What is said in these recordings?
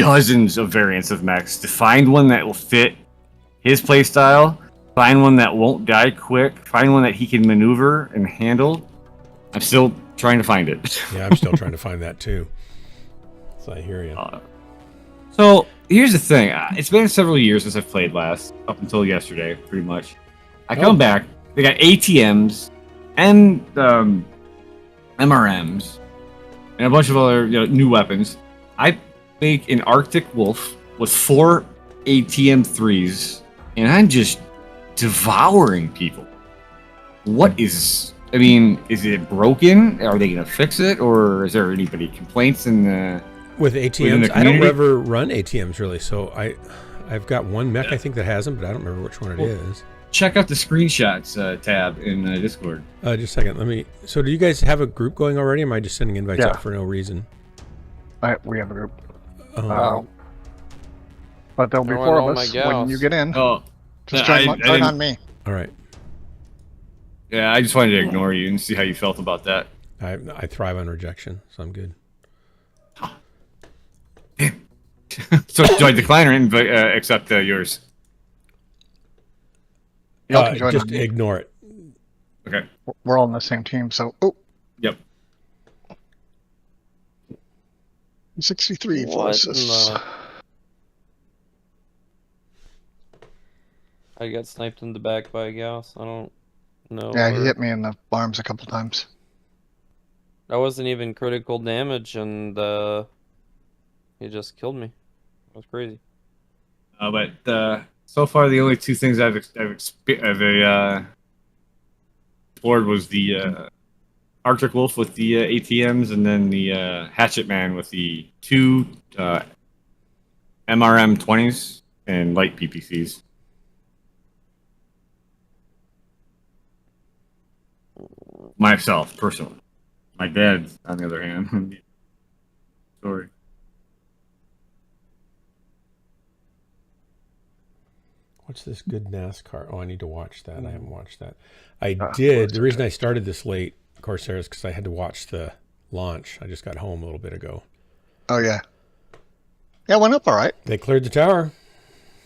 dozens of variants of mechs. To find one that will fit his playstyle, find one that won't die quick, find one that he can maneuver and handle. I'm still trying to find it. Yeah, I'm still trying to find that too. So I hear you. So here's the thing. It's been several years since I've played last, up until yesterday, pretty much. I come back. They got ATMs and MRMs and a bunch of other new weapons. I make an Arctic Wolf with 4 ATM 3s, and I'm just devouring people. What is... I mean, is it broken? Are they going to fix it? Or is there anybody complaints in the... With ATMs, I don't ever run ATMs really, so I've got one mech I think that has them, but I don't remember which one it is. Check out the screenshots tab in Discord. Just a second, so do you guys have a group going already, or am I just sending invites out for no reason? We have a group. But there'll be 4 of us when you get in. Oh, just join on me. All right. Yeah, I just wanted to ignore you and see how you felt about that. I thrive on rejection, so I'm good. So do I decline or accept yours? Just ignore it. Okay. We're all on the same team, so... Yep. 63 voices. I got sniped in the back by a Gauss. I don't know. Yeah, he hit me in the arms a couple times. That wasn't even critical damage, and he just killed me. That was crazy. But so far, the only 2 things I've explored was the Arctic Wolf with the ATMs, and then the Hatchet Man with the 2 MRM 20s and light PPCs. Myself, personally. My dad, on the other hand. Sorry. What's this good NASCAR? Oh, I need to watch that. I haven't watched that. I did. The reason I started this late, Corsair, is because I had to watch the launch. I just got home a little bit ago. Oh, yeah. Yeah, it went up all right. They cleared the tower.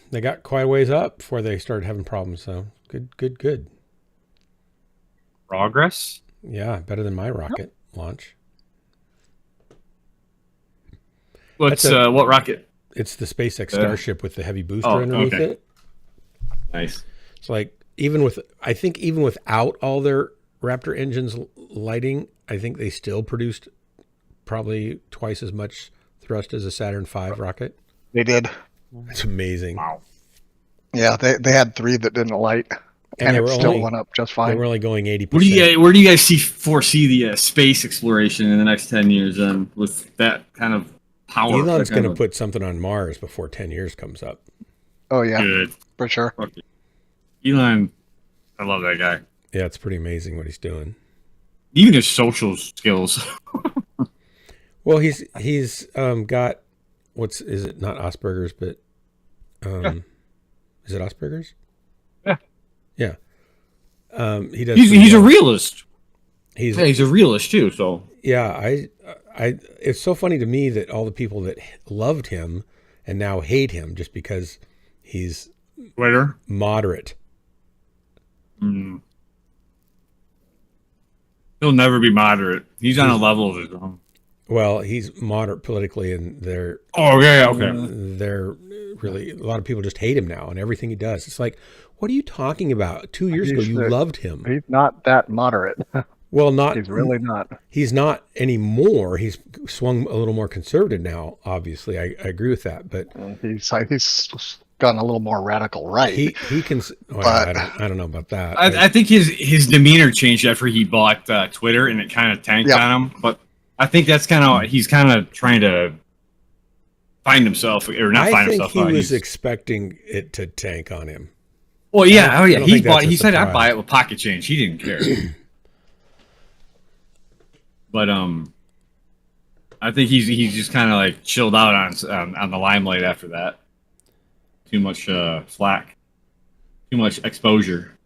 They got quite a ways up before they started having problems, so good. Progress? Yeah, better than my rocket launch. What rocket? It's the SpaceX Starship with the heavy booster underneath it. Nice. It's like even without all their Raptor engines lighting, I think they still produced probably twice as much thrust as a Saturn V rocket. They did. It's amazing. Wow. Yeah, they had 3 that didn't light, and it still went up just fine. They were only going 80%. Where do you guys foresee the space exploration in the next 10 years? With that kind of power, Elon's going to put something on Mars before 10 years comes up. Oh yeah, good for sure. Okay. Elon, I love that guy. Yeah, it's pretty amazing what he's doing. Even his social skills. Well, he's got is it not Asperger's, but is it Asperger's? Yeah. He does. He's a realist. He's a realist too. So yeah, I it's so funny to me that all the people that loved him and now hate him just because he's moderate. Mm. He'll never be moderate. He's on a level of his own. Well, he's moderate politically, and they're they're really, a lot of people just hate him now and everything he does. It's like, what are you talking about? 2 years ago, you loved him. He's not that moderate. Well, he's really not. He's not anymore. He's swung a little more conservative now. Obviously, I agree with that. But he's gone a little more radical right. He can. Well, I don't know about that. I think his demeanor changed after he bought Twitter, and it kind of tanked on him. But I think that's he's kind of trying to find himself, or not find himself. I think he was expecting it to tank on him. Well, yeah, he said I'd buy it with pocket change. He didn't care. But I think he's just kind of like chilled out on the limelight after that. Too much flack, too much exposure.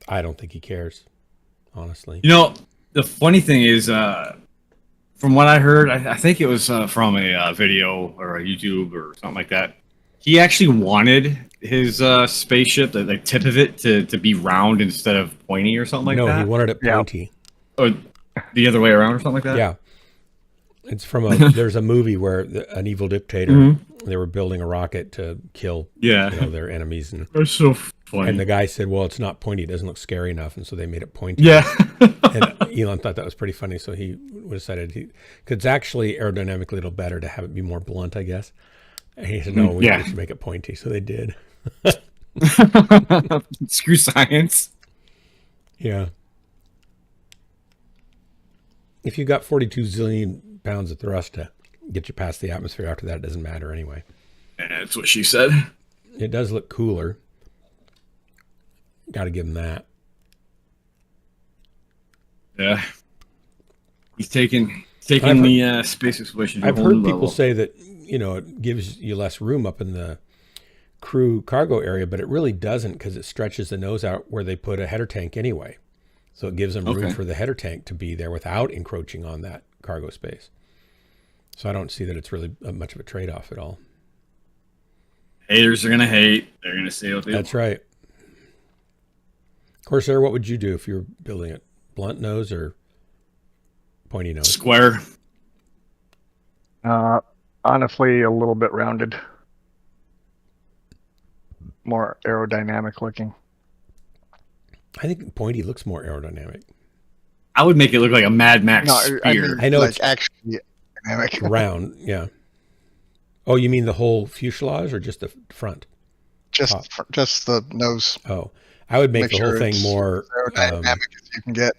I don't think he cares, honestly. You know, the funny thing is, from what I heard, I think it was from a video or a YouTube or something like that. He actually wanted his spaceship, the tip of it, to be round instead of pointy or something like that. No, he wanted it pointy. Or the other way around or something like that? Yeah. It's from there's a movie where an evil dictator, they were building a rocket to kill their enemies. And that's so funny. And the guy said, well, it's not pointy. It doesn't look scary enough. And so they made it pointy. Yeah. And Elon thought that was pretty funny. So he decided, because it's actually aerodynamically a little better to have it be more blunt, I guess. And he said, no, we should make it pointy. So they did. Screw science. Yeah. If you got 42 zillion pounds of thrust to get you past the atmosphere, after that, it doesn't matter anyway. That's what she said. It does look cooler. Got to give him that. Yeah. He's taking the space exploration. I've heard people say that, it gives you less room up in the crew cargo area, but it really doesn't, because it stretches the nose out where they put a header tank anyway. So it gives them room for the header tank to be there without encroaching on that cargo space. So I don't see that it's really much of a trade-off at all. Haters are going to hate. They're going to say what they That's right. Corsair, what would you do if you were building it? Blunt nose or pointy nose? Square. Honestly, a little bit rounded. More aerodynamic looking. I think pointy looks more aerodynamic. I would make it look like a Mad Max spear. I know like it's actually dynamic. round, yeah. Oh, you mean the whole fuselage or just the front? Just the nose. Oh, I would make the whole thing more aerodynamic as you can get.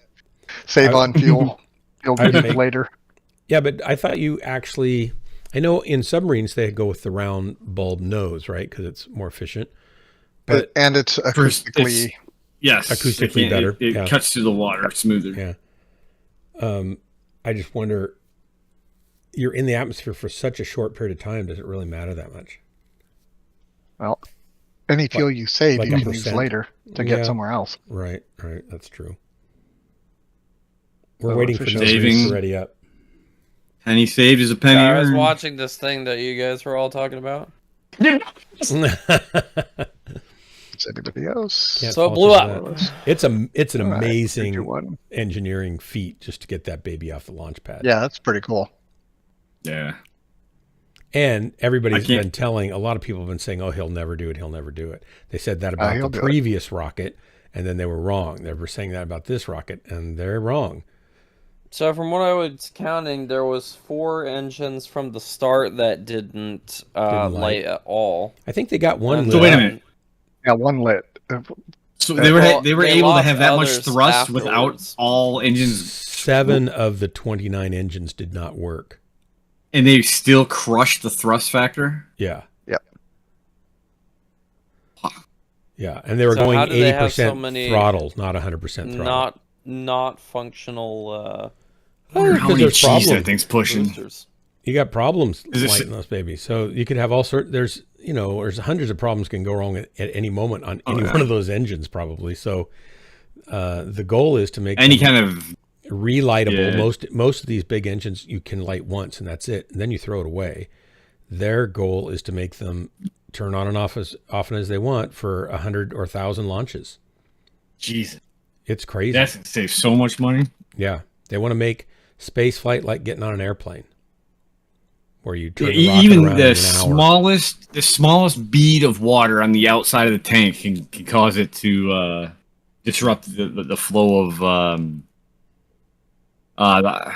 Save on fuel. You'll need it later. Yeah, but I thought you actually. I know in submarines they go with the round bulb nose, right? Because it's more efficient. But and it's acoustically. Yes, acoustically better. It cuts through the water smoother. Yeah. I just wonder. You're in the atmosphere for such a short period of time. Does it really matter that much? Well, any fuel you save, like you can use later to get somewhere else. Right. That's true. We're waiting for Saving to ready up. Penny saved is a penny I was earned. watching this thing that you guys were all talking about. It's anybody else. So it blew up. It's an amazing engineering feat just to get that baby off the launch pad. Yeah, that's pretty cool. Yeah. And everybody's been telling, a lot of people have been saying, oh, he'll never do it. He'll never do it. They said that about the previous rocket, and then they were wrong. They were saying that about this rocket, and they're wrong. So from what I was counting, there was 4 engines from the start that didn't light at all. I think they got one lit. So wait a minute. Yeah, one lit. So they were able to have that much thrust without all engines. 7 of the 29 engines did not work. And they still crushed the thrust factor? Yeah. Yep. Yeah, and they were going 80% throttle, not 100% throttle. Not functional. How many G's that thing's pushing? Boosters. You got problems lighting those babies. So you could have all sorts. There's hundreds of problems can go wrong at any moment on any one of those engines, probably. So the goal is to make any kind of relightable. Yeah. Most of these big engines you can light once and that's it, and then you throw it away. Their goal is to make them turn on and off as often as they want for 100 or 1,000 launches. Jesus, it's crazy. That's save so much money. Yeah, they want to make space flight like getting on an airplane, where you turn the rocket around the smallest bead of water on the outside of the tank can cause it to disrupt the flow of I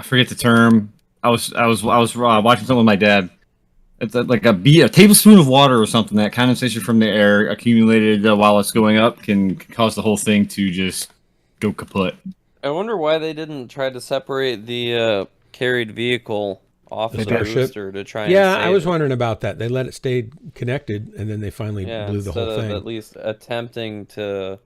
forget the term. I was watching something with my dad. It's like a tablespoon of water or something. That condensation from the air accumulated while it's going up can cause the whole thing to just go kaput. I wonder why they didn't try to separate the carried vehicle off the booster to try and save I was wondering about that. They let it stay connected, and then they finally blew the whole thing. At least attempting to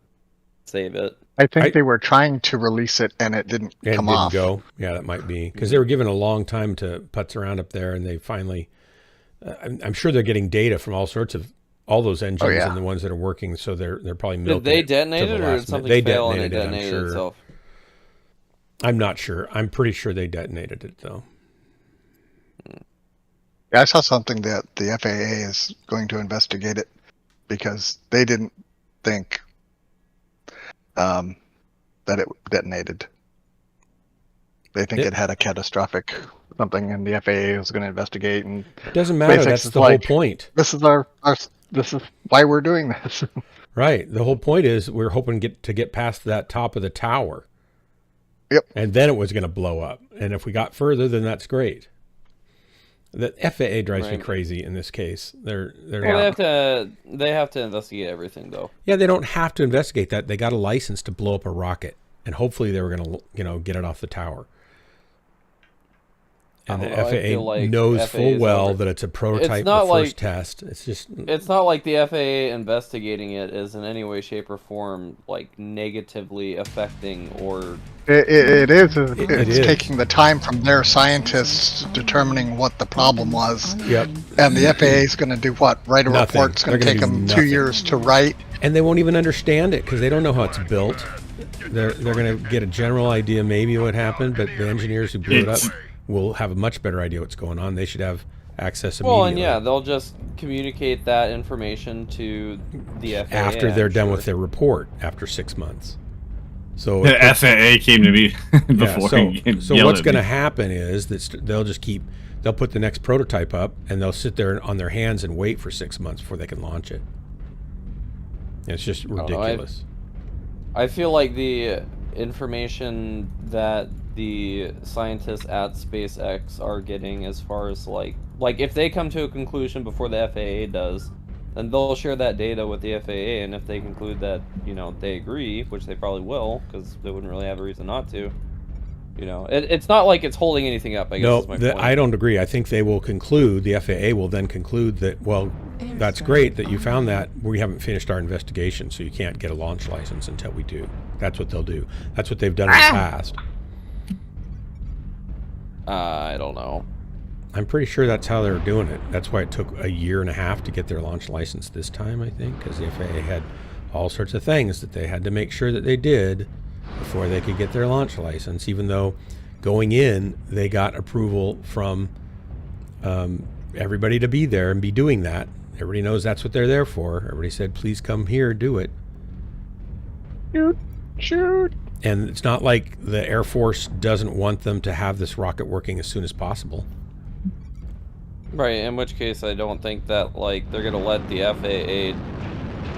save it. I think they were trying to release it, and it didn't come off. Go. Yeah, that might be. Because they were given a long time to putz around up there, and they finally... I'm sure they're getting data from all sorts of... all those engines and the ones that are working, so they're probably milking. Did they detonate it, or did something fail and it detonated itself? I'm not sure. I'm pretty sure they detonated it, though. Yeah, I saw something that the FAA is going to investigate it because they didn't think that it detonated. They think it had a catastrophic something, and the FAA was going to investigate. And it doesn't matter. SpaceX That's is the like, whole point. This is this is why we're doing this. Right. The whole point is we're hoping to get past that top of the tower. Yep. And then it was going to blow up. And if we got further, then that's great. The FAA drives me crazy in this case. They have to investigate everything, though. Yeah, they don't have to investigate that. They got a license to blow up a rocket, and hopefully they were going to, get it off the tower. And the FAA knows full well that it's a prototype, the first test. It's not like the FAA investigating it is in any way, shape, or form negatively affecting or. It is. It's taking the time from their scientists determining what the problem was. Yep. And the FAA is going to do what? Write a report. It's going to take them 2 years to write. And they won't even understand it because they don't know how it's built. They're going to get a general idea maybe what happened, but the engineers who blew it up will have a much better idea what's going on. They should have access immediately. Well, and yeah, they'll just communicate that information to the FAA after they're done with their report after 6 months. So the FAA came to me before. So what's going to happen is that they'll put the next prototype up and they'll sit there on their hands and wait for 6 months before they can launch it. It's just ridiculous. I feel like the information that the scientists at SpaceX are getting, as far as like if they come to a conclusion before the FAA does, then they'll share that data with the FAA, and if they conclude that they agree, which they probably will, because they wouldn't really have a reason not to. It's not like it's holding anything up. I guess is my point. I don't agree. I think they will conclude. The FAA will then conclude that that's great that you found that. We haven't finished our investigation, so you can't get a launch license until we do. That's what they'll do. That's what they've done in the past. I don't know. I'm pretty sure that's how they're doing it. That's why it took 1.5 years to get their launch license this time, I think, because the FAA had all sorts of things that they had to make sure that they did before they could get their launch license, even though going in, they got approval from everybody to be there and be doing that. Everybody knows that's what they're there for. Everybody said, please come here, do it. Shoot. And it's not like the Air Force doesn't want them to have this rocket working as soon as possible. Right, in which case I don't think that they're going to let the FAA...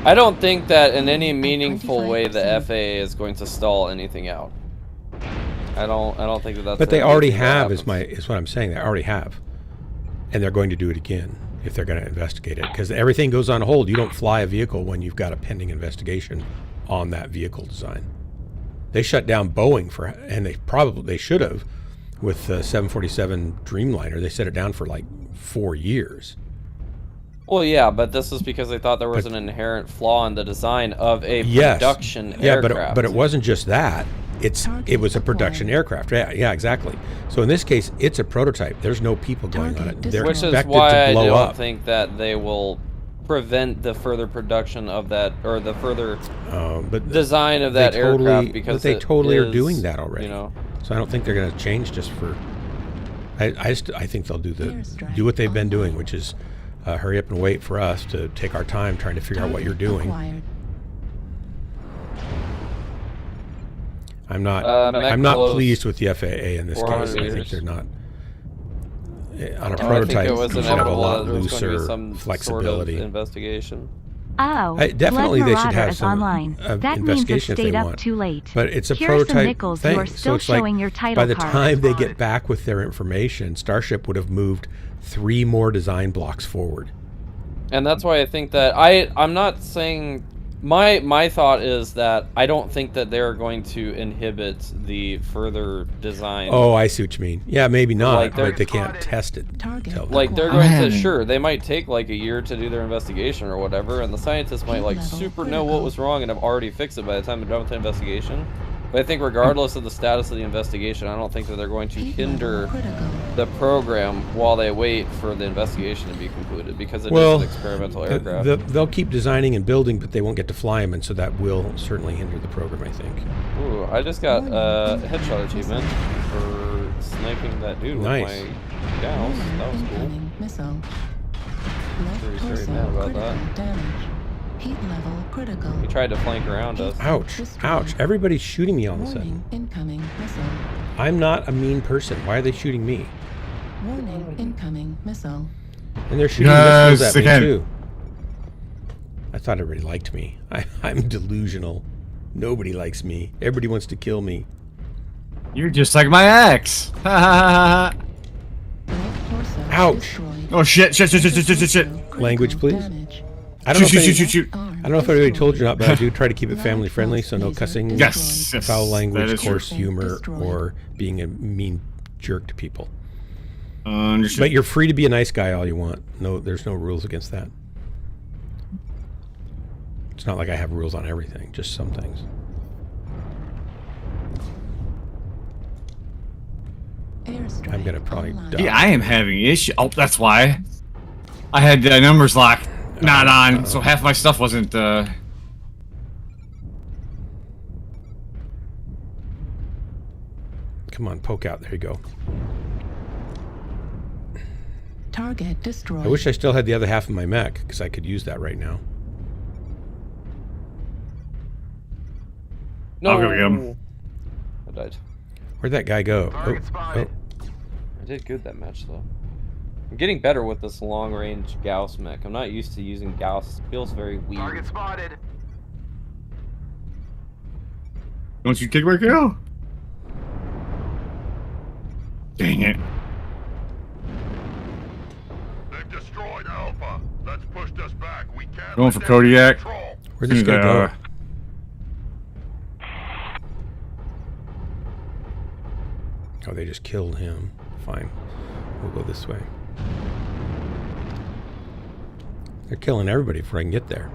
I don't think that in any meaningful way the FAA is going to stall anything out. I don't think that's... But they already have, is what I'm saying. They already have. And they're going to do it again if they're going to investigate it. Because everything goes on hold. You don't fly a vehicle when you've got a pending investigation on that vehicle design. They shut down Boeing and they should have, with the 747 Dreamliner. They shut it down for 4 years. Well, yeah, but this is because they thought there was an inherent flaw in the design of a production aircraft. Yeah, but it wasn't just that. It was a production aircraft. Yeah, exactly. So in this case, it's a prototype. There's no people going on it. They're expected to blow up. Which is why I don't think that they will prevent the further production of that, or the further design of that aircraft, because they totally are doing that already. So I don't think they're going to change just for. I think they'll do what they've been doing, which is hurry up and wait for us to take our time trying to figure out what you're doing. I'm not pleased with the FAA in this case. I think they're not. On a prototype, you should have a lot looser flexibility. Sort of investigation. Definitely, they should have some investigation if they want. Too late. But it's a prototype thing, so it's by the time they get back with their information, Starship would have moved 3 more design blocks forward. And that's why I think that I'm not saying. My thought is that I don't think that they're going to inhibit the further design. Oh, I see what you mean. Yeah, maybe not, but they can't test it. They're going to, sure, they might take 1 year to do their investigation or whatever, and the scientists might super know what was wrong and have already fixed it by the time they're done with the investigation. But I think regardless of the status of the investigation, I don't think that they're going to hinder the program while they wait for the investigation to be concluded, because it is an experimental aircraft. They'll keep designing and building, but they won't get to fly them, and so that will certainly hinder the program, I think. Ooh, I just got a headshot achievement for sniping that dude with my gals. That was cool. Missile. Pretty straight mad about that. Damage. Heat level critical. He tried to flank around us. Ouch. Ouch. Everybody's shooting me all of a sudden. Incoming missile. I'm not a mean person. Why are they shooting me? Warning, incoming missile. And they're shooting missiles at me, too. I thought everybody liked me. I'm delusional. Nobody likes me. Everybody wants to kill me. You're just like my ex. Ha ha ha ha. Ouch. Oh shit, shit. Language, please. I don't know I don't know if anybody told you or not, but I do try to keep it family friendly, so no cussing, yes, foul language, coarse true. humor, or being a mean jerk to people. Understood. But you're free to be a nice guy all you want. No, there's no rules against that. It's not like I have rules on everything, just some things. I'm gonna probably die. Yeah, I am having issue. Oh, that's why. I had the numbers lock not on, so half my stuff wasn't. Come on, poke out. There you go. Target destroyed. I wish I still had the other half of my mech, because I could use that right now. No. I'll go get him. I died. Where'd that guy go? Oh. I did good that match, though. I'm getting better with this long-range Gauss mech. I'm not used to using Gauss. It feels very weird. Target spotted. Don't you kick my kill? Dang it. They've destroyed Alpha. That's pushed us back. We can't Going for Kodiak. Where'd this guy go? Oh, they just killed him. Fine. We'll go this way. They're killing everybody before I can get there.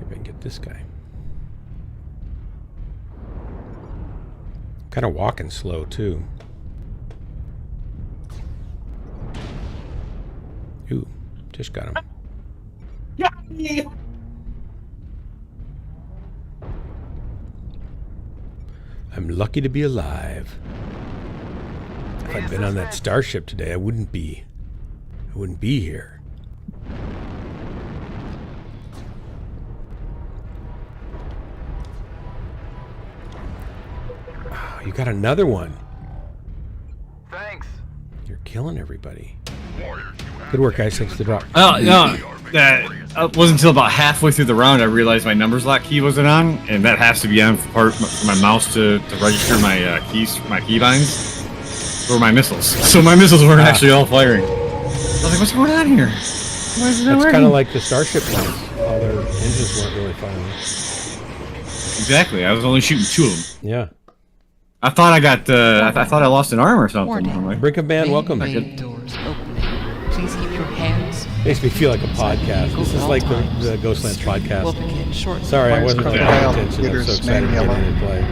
Maybe I can get this guy. Kind of walking slow, too. Ooh, just got him. Yeah. I'm lucky to be alive. If I'd been on that starship today, I wouldn't be here. Oh, you got another one. Thanks. You're killing everybody. Good work, guys. Thanks for the drop. Oh, no. That wasn't until about halfway through the round I realized my numbers lock key wasn't on, and that has to be on for my mouse to register my keys, my keybinds, or my missiles. So my missiles weren't actually all firing. I was like, what's going on here? Why is it not It's working? kind of like the starship ones. All their engines weren't really firing. Exactly. I was only shooting 2 of them. Yeah. I thought I got. I thought I lost an arm or something. I'm like, Brink of Man, welcome. Doors opening. Please keep your hands. Makes me feel like a podcast. This is like the Ghostlands podcast. We'll begin shortly. Sorry, I wasn't paying Yeah. attention. I'm so excited to get in and play.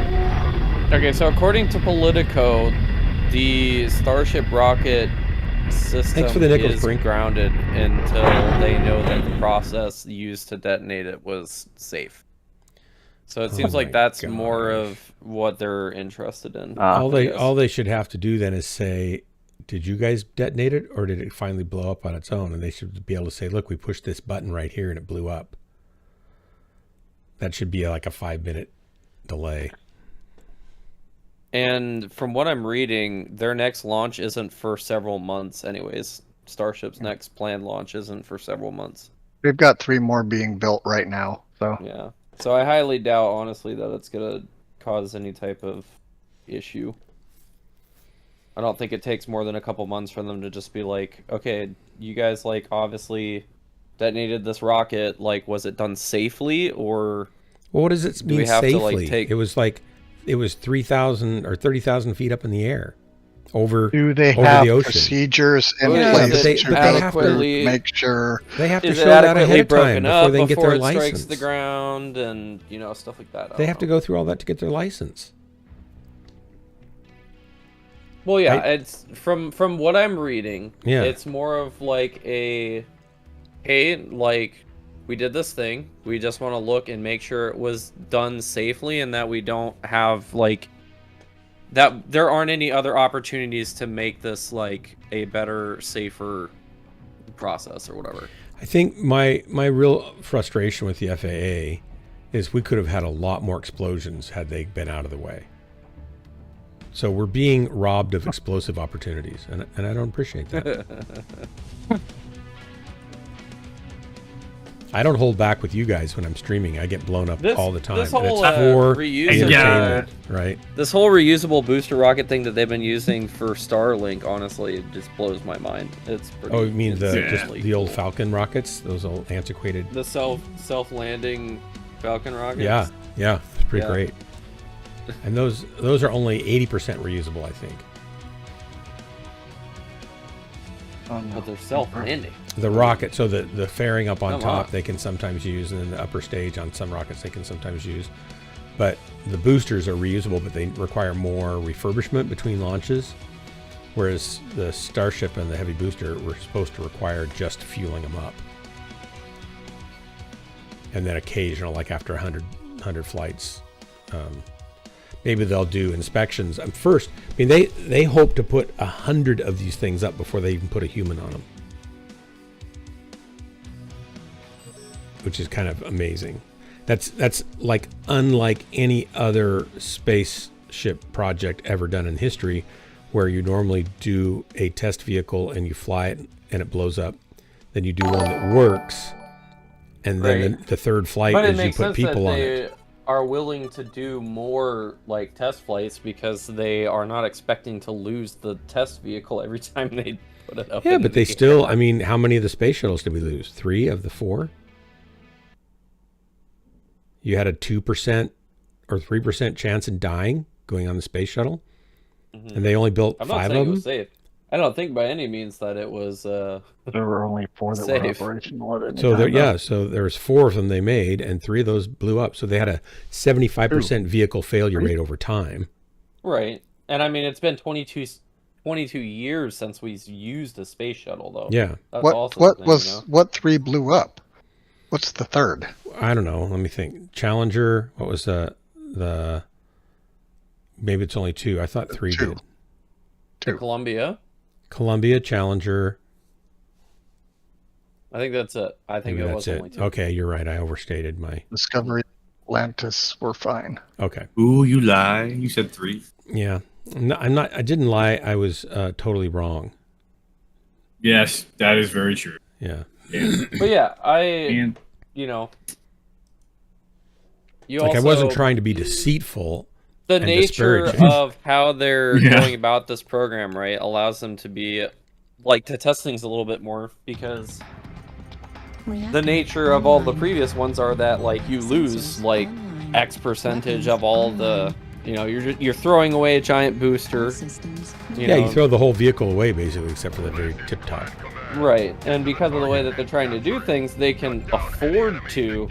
Okay, so according to Politico, the Starship rocket system Thanks for the nickels, is Brink. grounded until they know that the process used to detonate it was safe. So it seems my like that's gosh. more of what they're interested in. All they should have to do then is say, did you guys detonate it, or did it finally blow up on its own? And they should be able to say, look, we pushed this button right here and it blew up. That should be like a 5-minute delay. And from what I'm reading, their next launch isn't for several months anyways. Starship's next planned launch isn't for several months. We've got 3 more being built right now. So Yeah. So I highly doubt, honestly, that it's going to cause any type of issue. I don't think it takes more than a couple months for them to just be like, okay, you guys, like, obviously detonated this rocket. Like, was it done safely, or... Well, what does it mean we have to, safely? like, take- It was 3,000 or 30,000 feet up in the air. Over do they over have the ocean. procedures in Yeah, place but they to have to make sure? They have to Is show it that ahead adequately of time broken before up they can get before their it strikes license. the ground and, you know, stuff like that? I They don't have to know. go through all that to get their license. Well, yeah, it's from what I'm reading. Yeah. It's more of like hey, like we did this thing. We just want to look and make sure it was done safely, and that we don't have like that. There aren't any other opportunities to make this like a better, safer process or whatever. I think my real frustration with the FAA is we could have had a lot more explosions had they been out of the way. So we're being robbed of explosive opportunities, and I don't appreciate that. I don't hold back with you guys when I'm streaming. I get blown up all the time. This and whole it's for reusable, entertainment, right? This whole reusable booster rocket thing that they've been using for Starlink, honestly, it just blows my mind. It's pretty. Oh, you mean just the old Falcon rockets? Those old antiquated. The self-landing Falcon rockets. Yeah, it's pretty great. And those are only 80% reusable, I think. But they're self-landing. The rocket, so the fairing up on Come top, on. they can sometimes use, and then the upper stage on some rockets they can sometimes use. But the boosters are reusable, but they require more refurbishment between launches. Whereas the Starship and the Heavy booster were supposed to require just fueling them up. And then occasional, like after 100 flights, maybe they'll do inspections. First, I mean, they hope to put 100 of these things up before they even put a human on them, which is kind of amazing. That's like unlike any other spaceship project ever done in history, where you normally do a test vehicle and you fly it and it blows up. Then you do one that works, and then the third flight But it is you makes put sense people that on they it. are willing to do more like test flights because they are not expecting to lose the test vehicle every time they put it up. Yeah, in but the they air. still, I mean, how many of the space shuttles did we lose? 3 of the 4? You had a 2% or 3% chance in dying going on the space shuttle, and they only built I'm not 5 saying of it was them. safe. I don't think by any means that it was. There were only 4 that Safe. were operational at any So there, time, yeah, so there was 4 of them they made, and 3 of those blew up. So they had a 75% vehicle failure rate over time. Right, and I mean it's been 22 years since we've used a space shuttle, though. Yeah, That's What also what the thing, was you know? what 3 blew up? What's the third? I don't know. Let me think. Challenger. What was the? Maybe it's only 2. I thought 3 2. did. The Columbia? Columbia, Challenger. I think that's it. I think Maybe it that's was only it. 2. Okay, you're right. I overstated my. Discovery, Atlantis were fine. Okay. Ooh, you lie. You said 3. Yeah. No, I'm not. I didn't lie. I was totally wrong. Yes, that is very true. Yeah. But yeah, And you know, you Like, also, I wasn't trying to be deceitful. the and nature disparaging. of how they're Yeah. going about this program, right, allows them to be like to test things a little bit more, because the nature of all the previous ones are that like you lose like X percentage of all the, you know, you're throwing away a giant booster. You Yeah, know, you throw the whole vehicle away basically, except for the very tip top. right, and because of the way that they're trying to do things, they can afford to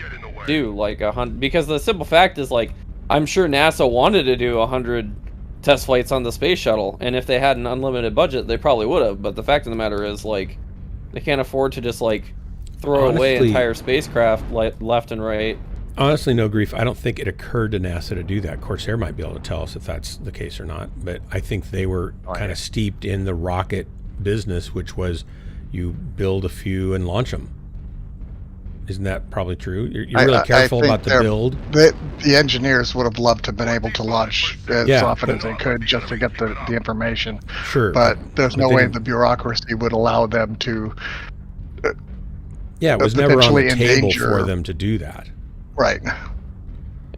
do like 100. Because the simple fact is, like, I'm sure NASA wanted to do 100 test flights on the space shuttle, and if they had an unlimited budget, they probably would have. But the fact of the matter is, like, they can't afford to just like throw away Honestly- entire spacecraft left and right. Honestly, no grief. I don't think it occurred to NASA to do that. Corsair might be able to tell us if that's the case or not. But I think they were kind of steeped in the rocket business, which was you build a few and launch them. Isn't that probably true? You're really careful think about the build. The engineers would have loved to have been able to launch as Yeah, often but- as they could just to get the information. Sure. But there's no they way didn't- the bureaucracy would allow them to. Yeah, it was never on the potentially table endanger- for them to do that. Right.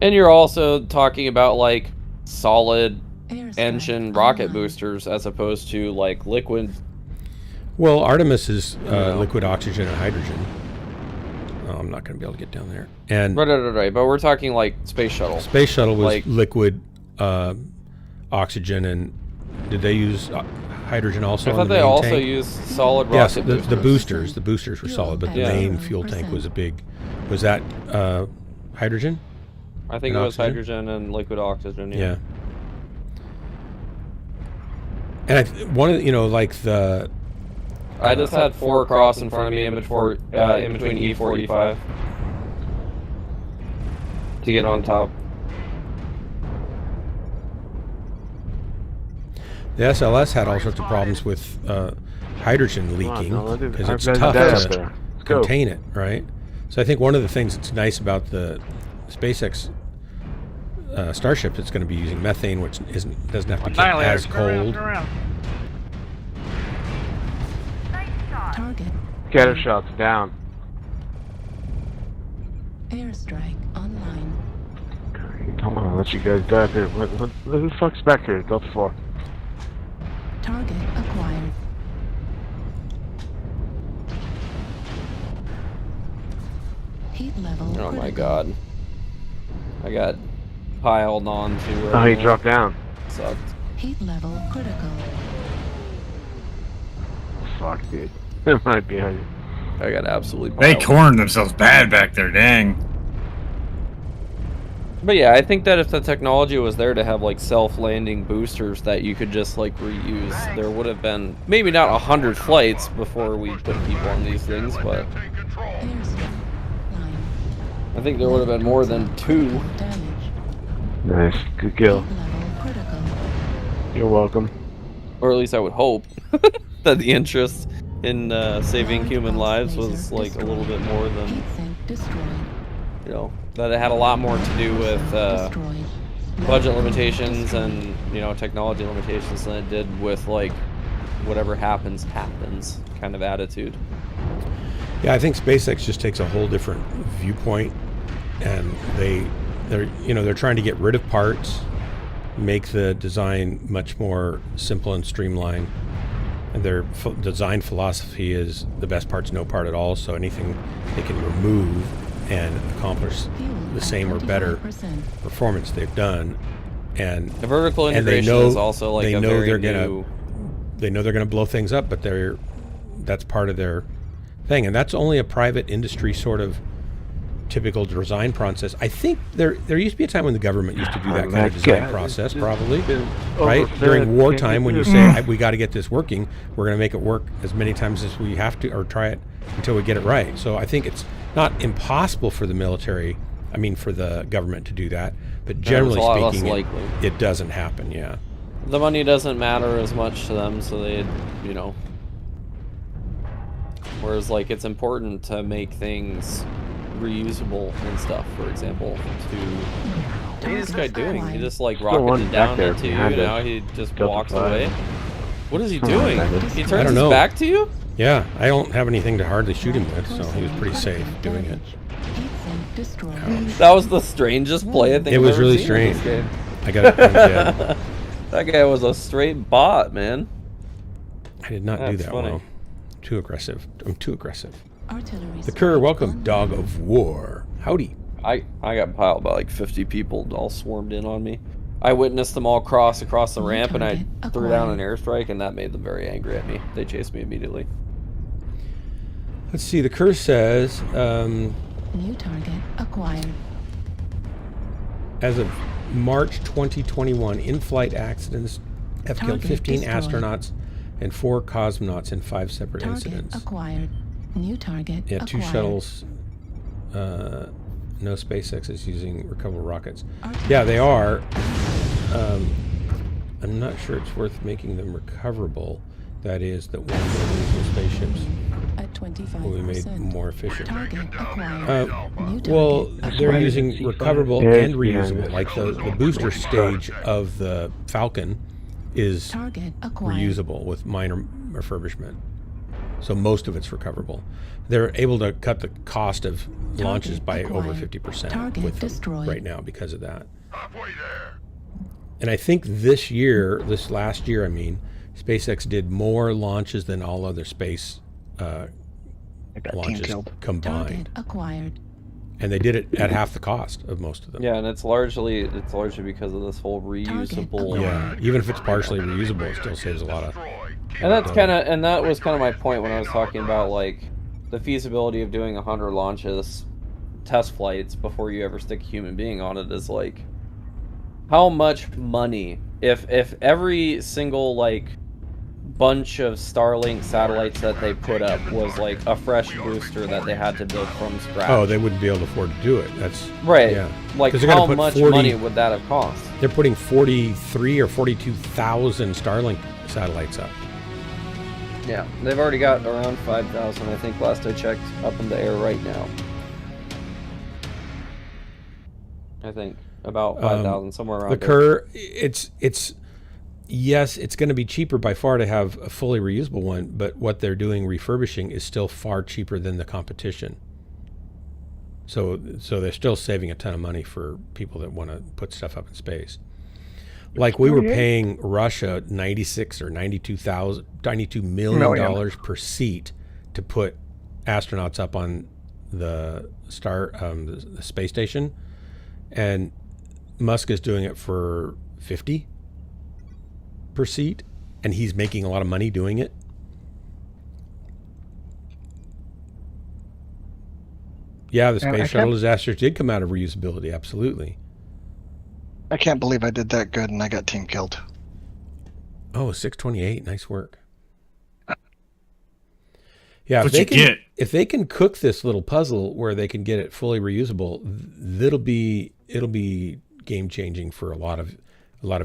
And you're also talking about like solid engine rocket boosters as opposed to like liquid. Well, Artemis is Yeah. liquid oxygen and hydrogen. Oh, I'm not going to be able to get down there. And Right. But we're talking like space shuttle. Space Shuttle was like- liquid oxygen, and did they use hydrogen also? I on thought the they main also tank? used solid Yes, rocket the boosters. boosters were solid, but the Yeah. main fuel tank was a big. Was that hydrogen? I think and it was oxygen? hydrogen and liquid oxygen. Yeah. And one of the, like the. I just had 4 across in front of me in between E4 E5 to get on top. The SLS had all sorts of problems with hydrogen leaking because it's tough to contain it, right? So I think one of the things that's nice about the SpaceX Starship, it's going to be using methane, which doesn't have to get as cold. Target. Scatter shots down. Airstrike online. Hold on, I'll let you guys dive here. Who the fuck's back here? Delta 4. Target acquired. Heat level. Oh my critical. god. I got piled on to. Oh, he dropped down. Sucked. Heat level critical. Fuck, dude. It might be behind you. I got absolutely They piled. cornered themselves bad back there, dang. But yeah, I think that if the technology was there to have like self-landing boosters that you could just like reuse, there would have been maybe not 100 flights before we put people on these things, but Take control. Airstrike line. I think there would have been more than 2. Damage. Nice. Good kill. Heat level critical. You're welcome. Or at least I would hope that the interest in saving human lives was like a little bit more than, Heat sink destroyed. That it had a lot more to do with Destroyed. budget limitations and technology limitations than it did with like whatever happens kind of attitude. Yeah, I think SpaceX just takes a whole different viewpoint, and they're trying to get rid of parts, make the design much more simple and streamlined. And their design philosophy is the best part's no part at all, so anything they can remove and accomplish Fuel the at same or better 25%. performance they've done. And The vertical and they integration know is also like they a know very they're new. gonna blow things up, but that's part of their thing, and that's only a private industry sort of typical design process. I think there used to be a time when the government used to do that kind of design process, probably, right? During wartime, when you say we got to get this working, we're going to make it work as many times as we have to, or try it until we get it right. So I think it's not impossible for the military, for the government to do that, but generally a lot less speaking, likely. it doesn't happen. Yeah. The money doesn't matter as much to them, so they, Whereas, like, it's important to make things reusable and stuff. For example, what is this guy doing? He just like one rocketed back down there into you. behind Now us. he just Delta walks 5. away. What is he doing? He I turns don't his know. back to you. Yeah, I don't have anything to hardly shoot him with, so he was pretty safe doing it. Heat sink destroyed. That was the strangest play I think It I've was ever really seen in this strange. game. I got it. Yeah. That guy was a straight bot, man. I did not do That's that funny. well. Too aggressive. I'm too aggressive. Artillery. The Kerr, strike welcome, online. dog of war. Howdy. I got piled by like 50 people, all swarmed in on me. I witnessed them all cross across the New ramp, and I target threw down an acquired. airstrike, and that made them very angry at me. They chased me immediately. Let's see. The Kerr says, New target acquired. as of March 2021, in-flight accidents have killed Target 15 destroyed. astronauts and 4 cosmonauts in 5 separate Target incidents. acquired. New target Yeah, 2 acquired. shuttles. No SpaceX is using recoverable rockets. Artillery Yeah, they are. I'm not sure it's worth making them recoverable. That is, that one of the reusable spaceships at 25%. will be made more efficient. Target acquired. New target Well, they're acquired. using recoverable Yeah, and it's reusable. behind Like the booster stage of the Falcon is Target acquired. reusable with minor refurbishment. So most of it's recoverable. They're able to cut the cost of launches by over acquired. 50% Target with them destroyed. right now because of that. Halfway there. And I think this last year, SpaceX did more launches than all other space I got team launches killed. combined. Target acquired. And they did it at half the cost of most of them. Yeah, and it's largely because of this whole reusable. Yeah, even if it's partially reusable, it still saves a lot of. Destroyed. And that was kind of my point when I was talking about like the feasibility of doing 100 launches, test flights before you ever stick a human being on it is like how much money if every single like bunch of Starlink satellites that they put up was like a fresh booster that they had to build from scratch. Oh, they wouldn't be able to afford to do it. That's right. Yeah. Like, 'Cause they're gonna how put much 40 money would that have cost? They're putting 43 or 42,000 Starlink satellites up. Yeah, they've already got around 5,000, I think, last I checked, up in the air right now. I think about 5,000, somewhere around there. Yes, it's going to be cheaper by far to have a fully reusable one, but what they're doing refurbishing is still far cheaper than the competition. So they're still saving a ton of money for people that want to put stuff up in space. Like we were paying Russia $92 million per seat to put astronauts up on the the space station, and Musk is doing it for 50 per seat, and he's making a lot of money doing it. Yeah, the space shuttle disasters did come out of reusability, absolutely. I can't believe I did that good and I got team killed. Oh, 628, nice work. Yeah, if they can cook this little puzzle where they can get it fully reusable, it'll be game changing for a lot of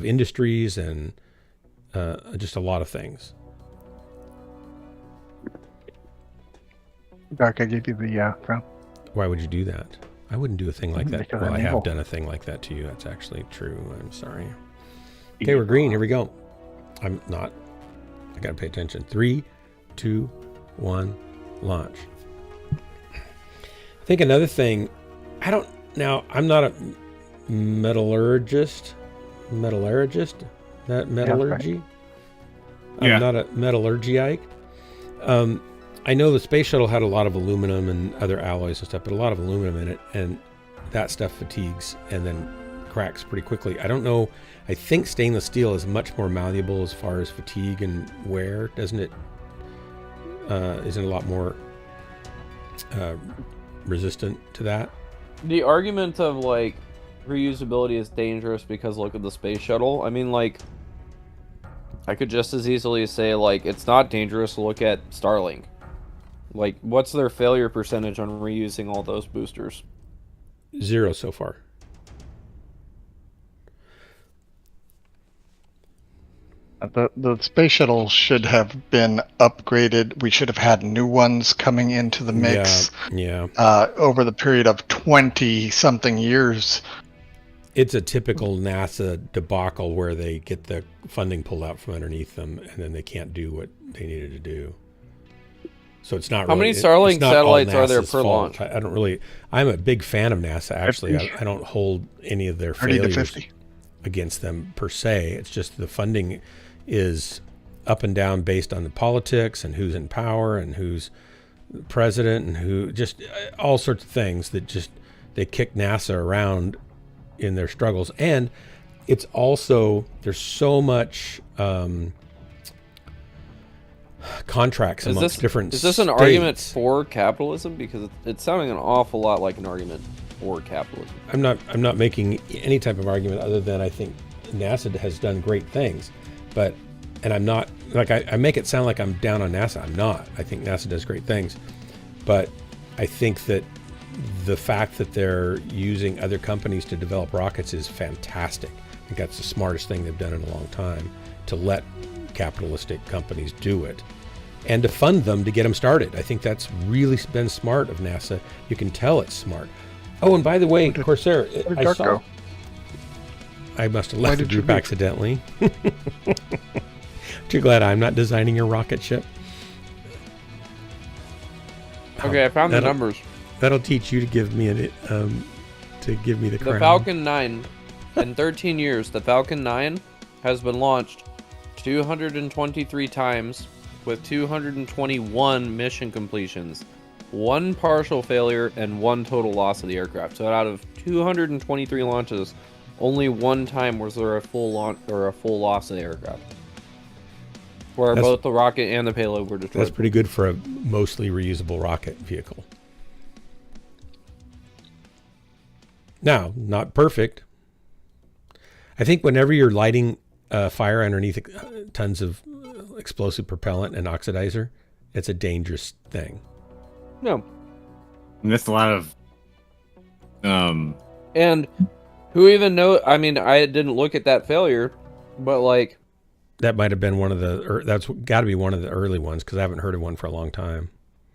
industries and just a lot of things. Dark, I gave you the crown. Why would you do that? I wouldn't do a thing like that. Because Well, I'm I have evil. done a thing like that to you. That's actually true. I'm sorry. Okay, we're green. Here we go. I'm not. I got to pay attention. 3, 2, 1, launch. I think another thing, I'm not a metallurgist. Metallurgy? Yeah. I'm not a metallurgiite. I know the space shuttle had a lot of aluminum and other alloys and stuff, but a lot of aluminum in it, and that stuff fatigues and then cracks pretty quickly. I don't know. I think stainless steel is much more malleable as far as fatigue and wear, doesn't it? Isn't it a lot more resistant to that? The argument of, like, reusability is dangerous because look at the space shuttle. I mean, like, I could just as easily say, like, it's not dangerous to look at Starlink. Like, what's their failure percentage on reusing all those boosters? 0 so far. The space shuttle should have been upgraded. We should have had new ones coming into the mix over the period of 20-something years. It's a typical NASA debacle where they get the funding pulled out from underneath them, and then they can't do what they needed to do. So it's not. How really, many Starlink it's not satellites all are there NASA's per fault. launch? I don't really. I'm a big fan of NASA. Actually, I don't hold any of their 30 to failures 50. against them per se. It's just the funding is up and down based on the politics and who's in power and who's the president and who just all sorts of things that just they kick NASA around in their struggles. And it's also there's so much contracts amongst different Is this an states. argument for capitalism? Because it's sounding an awful lot like an argument for capitalism. I'm not making any type of argument other than I think NASA has done great things, and I'm not like I make it sound like I'm down on NASA. I'm not. I think NASA does great things, but I think that the fact that they're using other companies to develop rockets is fantastic. I think that's the smartest thing they've done in a long time, to let capitalistic companies do it and to fund them to get them started. I think that's really been smart of NASA. You can tell it's smart. Oh, and by the way, Corsair, I must have left the group accidentally. Too glad I'm not designing your rocket ship. Okay, I found the numbers. That'll teach you to give me the crown. The Falcon 9, in 13 years, the Falcon 9 has been launched 223 times with 221 mission completions, 1 partial failure, and 1 total loss of the aircraft. So out of 223 launches, only 1 time was there a full launch or a full loss of the aircraft, where both the rocket and the payload were destroyed. That's pretty good for a mostly reusable rocket vehicle. Now, not perfect. I think whenever you're lighting fire underneath tons of explosive propellant and oxidizer, it's a dangerous thing. No. And that's a lot of. And who even know? I mean, I didn't look at that failure, but like that might have been one of the. That's got to be one of the early ones because I haven't heard of one for a long time.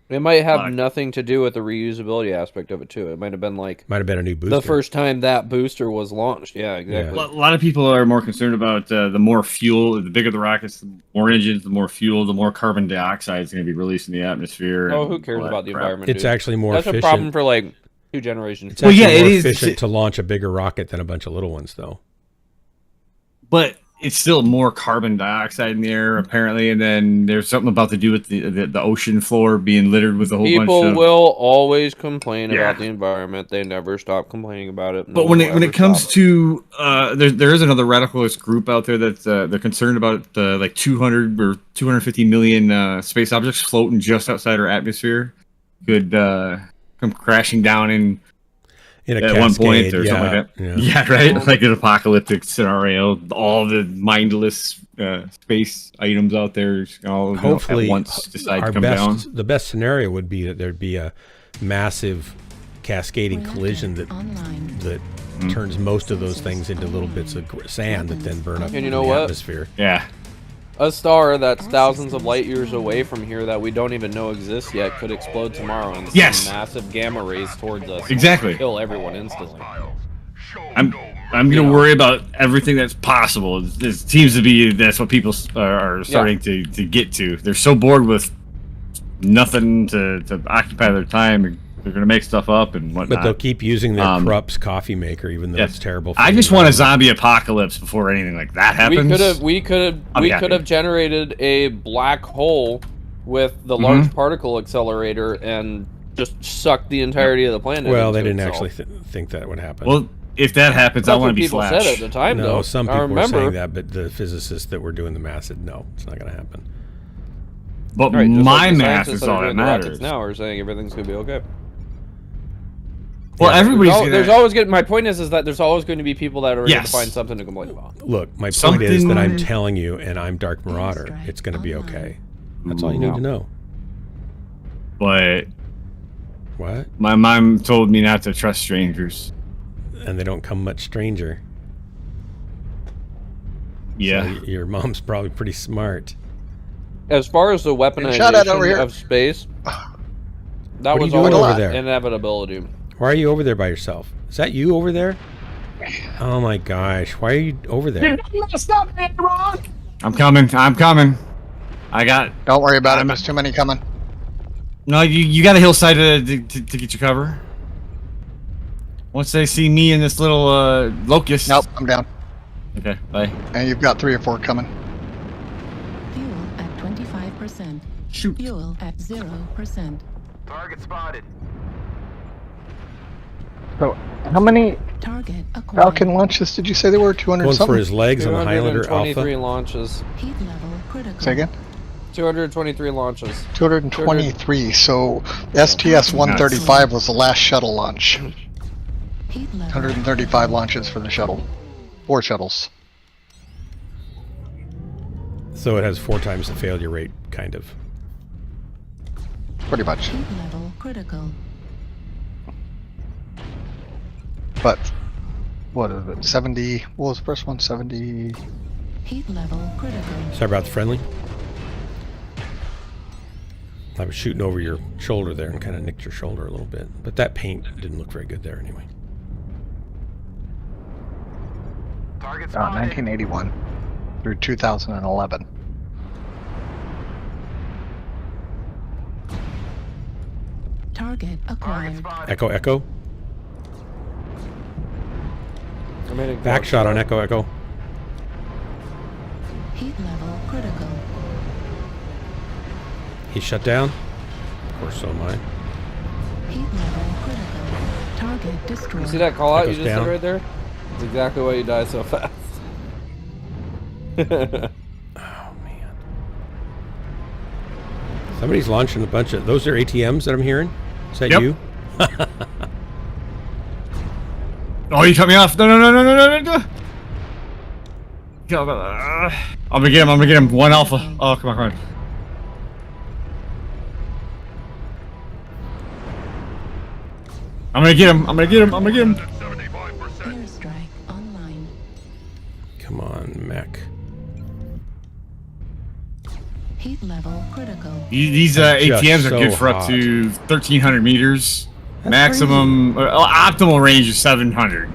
It might have nothing to do with the reusability aspect of it too. It might have been a new booster. The first time that booster was launched. Yeah, exactly. Yeah. A lot of people are more concerned about the more fuel, the bigger the rockets, the more engines, the more fuel, the more carbon dioxide is going to be released in the atmosphere. Oh, who cares about the environment? It's actually more efficient. That's a problem for like 2 generations. It's actually more efficient to launch a bigger rocket than a bunch of little ones, though. But it's still more carbon dioxide in the air, apparently, and then there's something about to do with the ocean floor being littered with a whole bunch of... People will always complain about the environment. They never stop complaining about it. But when it comes to... there is another radicalist group out there that's they're concerned about like 200 or 250 million space objects floating just outside our atmosphere could come crashing down in a at cascade, one point or something like that. Yeah, right? Like an apocalyptic scenario. All the mindless space items out there all hopefully at once decide to come down. The best scenario would be that there'd be a massive cascading collision that turns most of those things into little bits of sand that then burn up in the atmosphere. Yeah. A star that's thousands of light years away from here that we don't even know exists yet could explode tomorrow and send massive gamma rays towards us. Exactly. And kill everyone instantly. I'm going to worry about everything that's possible. It seems to be that's what people are starting to get to. They're so bored with nothing to occupy their time. They're going to make stuff up and whatnot. But they'll keep using their Krupp's coffee maker, even though it's terrible. I just want a zombie apocalypse before anything like that happens. We could have generated a black hole with the large particle accelerator and just sucked the entirety of the planet. Well, they didn't actually think that would happen. Well, if that happens, I want to be Flash. People said at the time, though. No, some people were saying that, but the physicists that were doing the math said no, it's not going to happen. But my math is all that matters. Now are saying everything's going to be okay. Well, everybody's there's always going. My point is that there's always going to be people that are going to find something to complain about. Look, my point is that I'm telling you, and I'm Dark Marauder. It's going to be okay. That's all you need to know. But what? My mom told me not to trust strangers, and they don't come much stranger. Yeah, so your mom's probably pretty smart. As far as the weaponization of space, that was always an inevitability. Why are you over there by yourself? Is that you over there? Oh my gosh! Why are you over there? Stop me, Ron! I'm coming. Don't worry about it. There's too many coming. No, you got a hillside to get your cover. Once they see me in this little locust. Nope, I'm down. Okay, bye. And you've got 3 or 4 coming. Fuel at 25%. Shoot. Fuel at 0%. Target spotted. So, how many Target acquired. Falcon launches did you say there were? 200 Going something? for his legs on the Highlander Alpha. 223 launches. Heat level critical. Say again? 223 launches. 223. So STS-135 was the last shuttle launch. Heat level 135 launches for the shuttle. 4 shuttles. So it has 4 times the failure rate, kind of. Pretty much. Heat level critical. But what is it? 70. What was the first one? 70. Heat level critical. Sorry about the friendly. I was shooting over your shoulder there and kind of nicked your shoulder a little bit. But that paint didn't look very good there anyway. Target spotted. 1981 through 2011. Target acquired. Echo, Echo. Back shot on Echo, Echo. Heat level critical. He's shut down. Of course, so am I. Heat level critical. Target destroyed. You see that call out Echo's you just down. did right there? That's exactly why you die so fast. Oh man! Somebody's launching a bunch of. Those are ATMs that I'm hearing. Is that you? Oh, you cut me off! No! I'm gonna get him. I'm gonna get him. One alpha. Oh, come on, come on. I'm gonna get him. I'm gonna get him. I'm gonna get him. 75%. Airstrike online. Come on, mech. Heat level critical. These That's just ATMs are so good for up hot. to 1,300 meters. That's Maximum, optimal range is 700.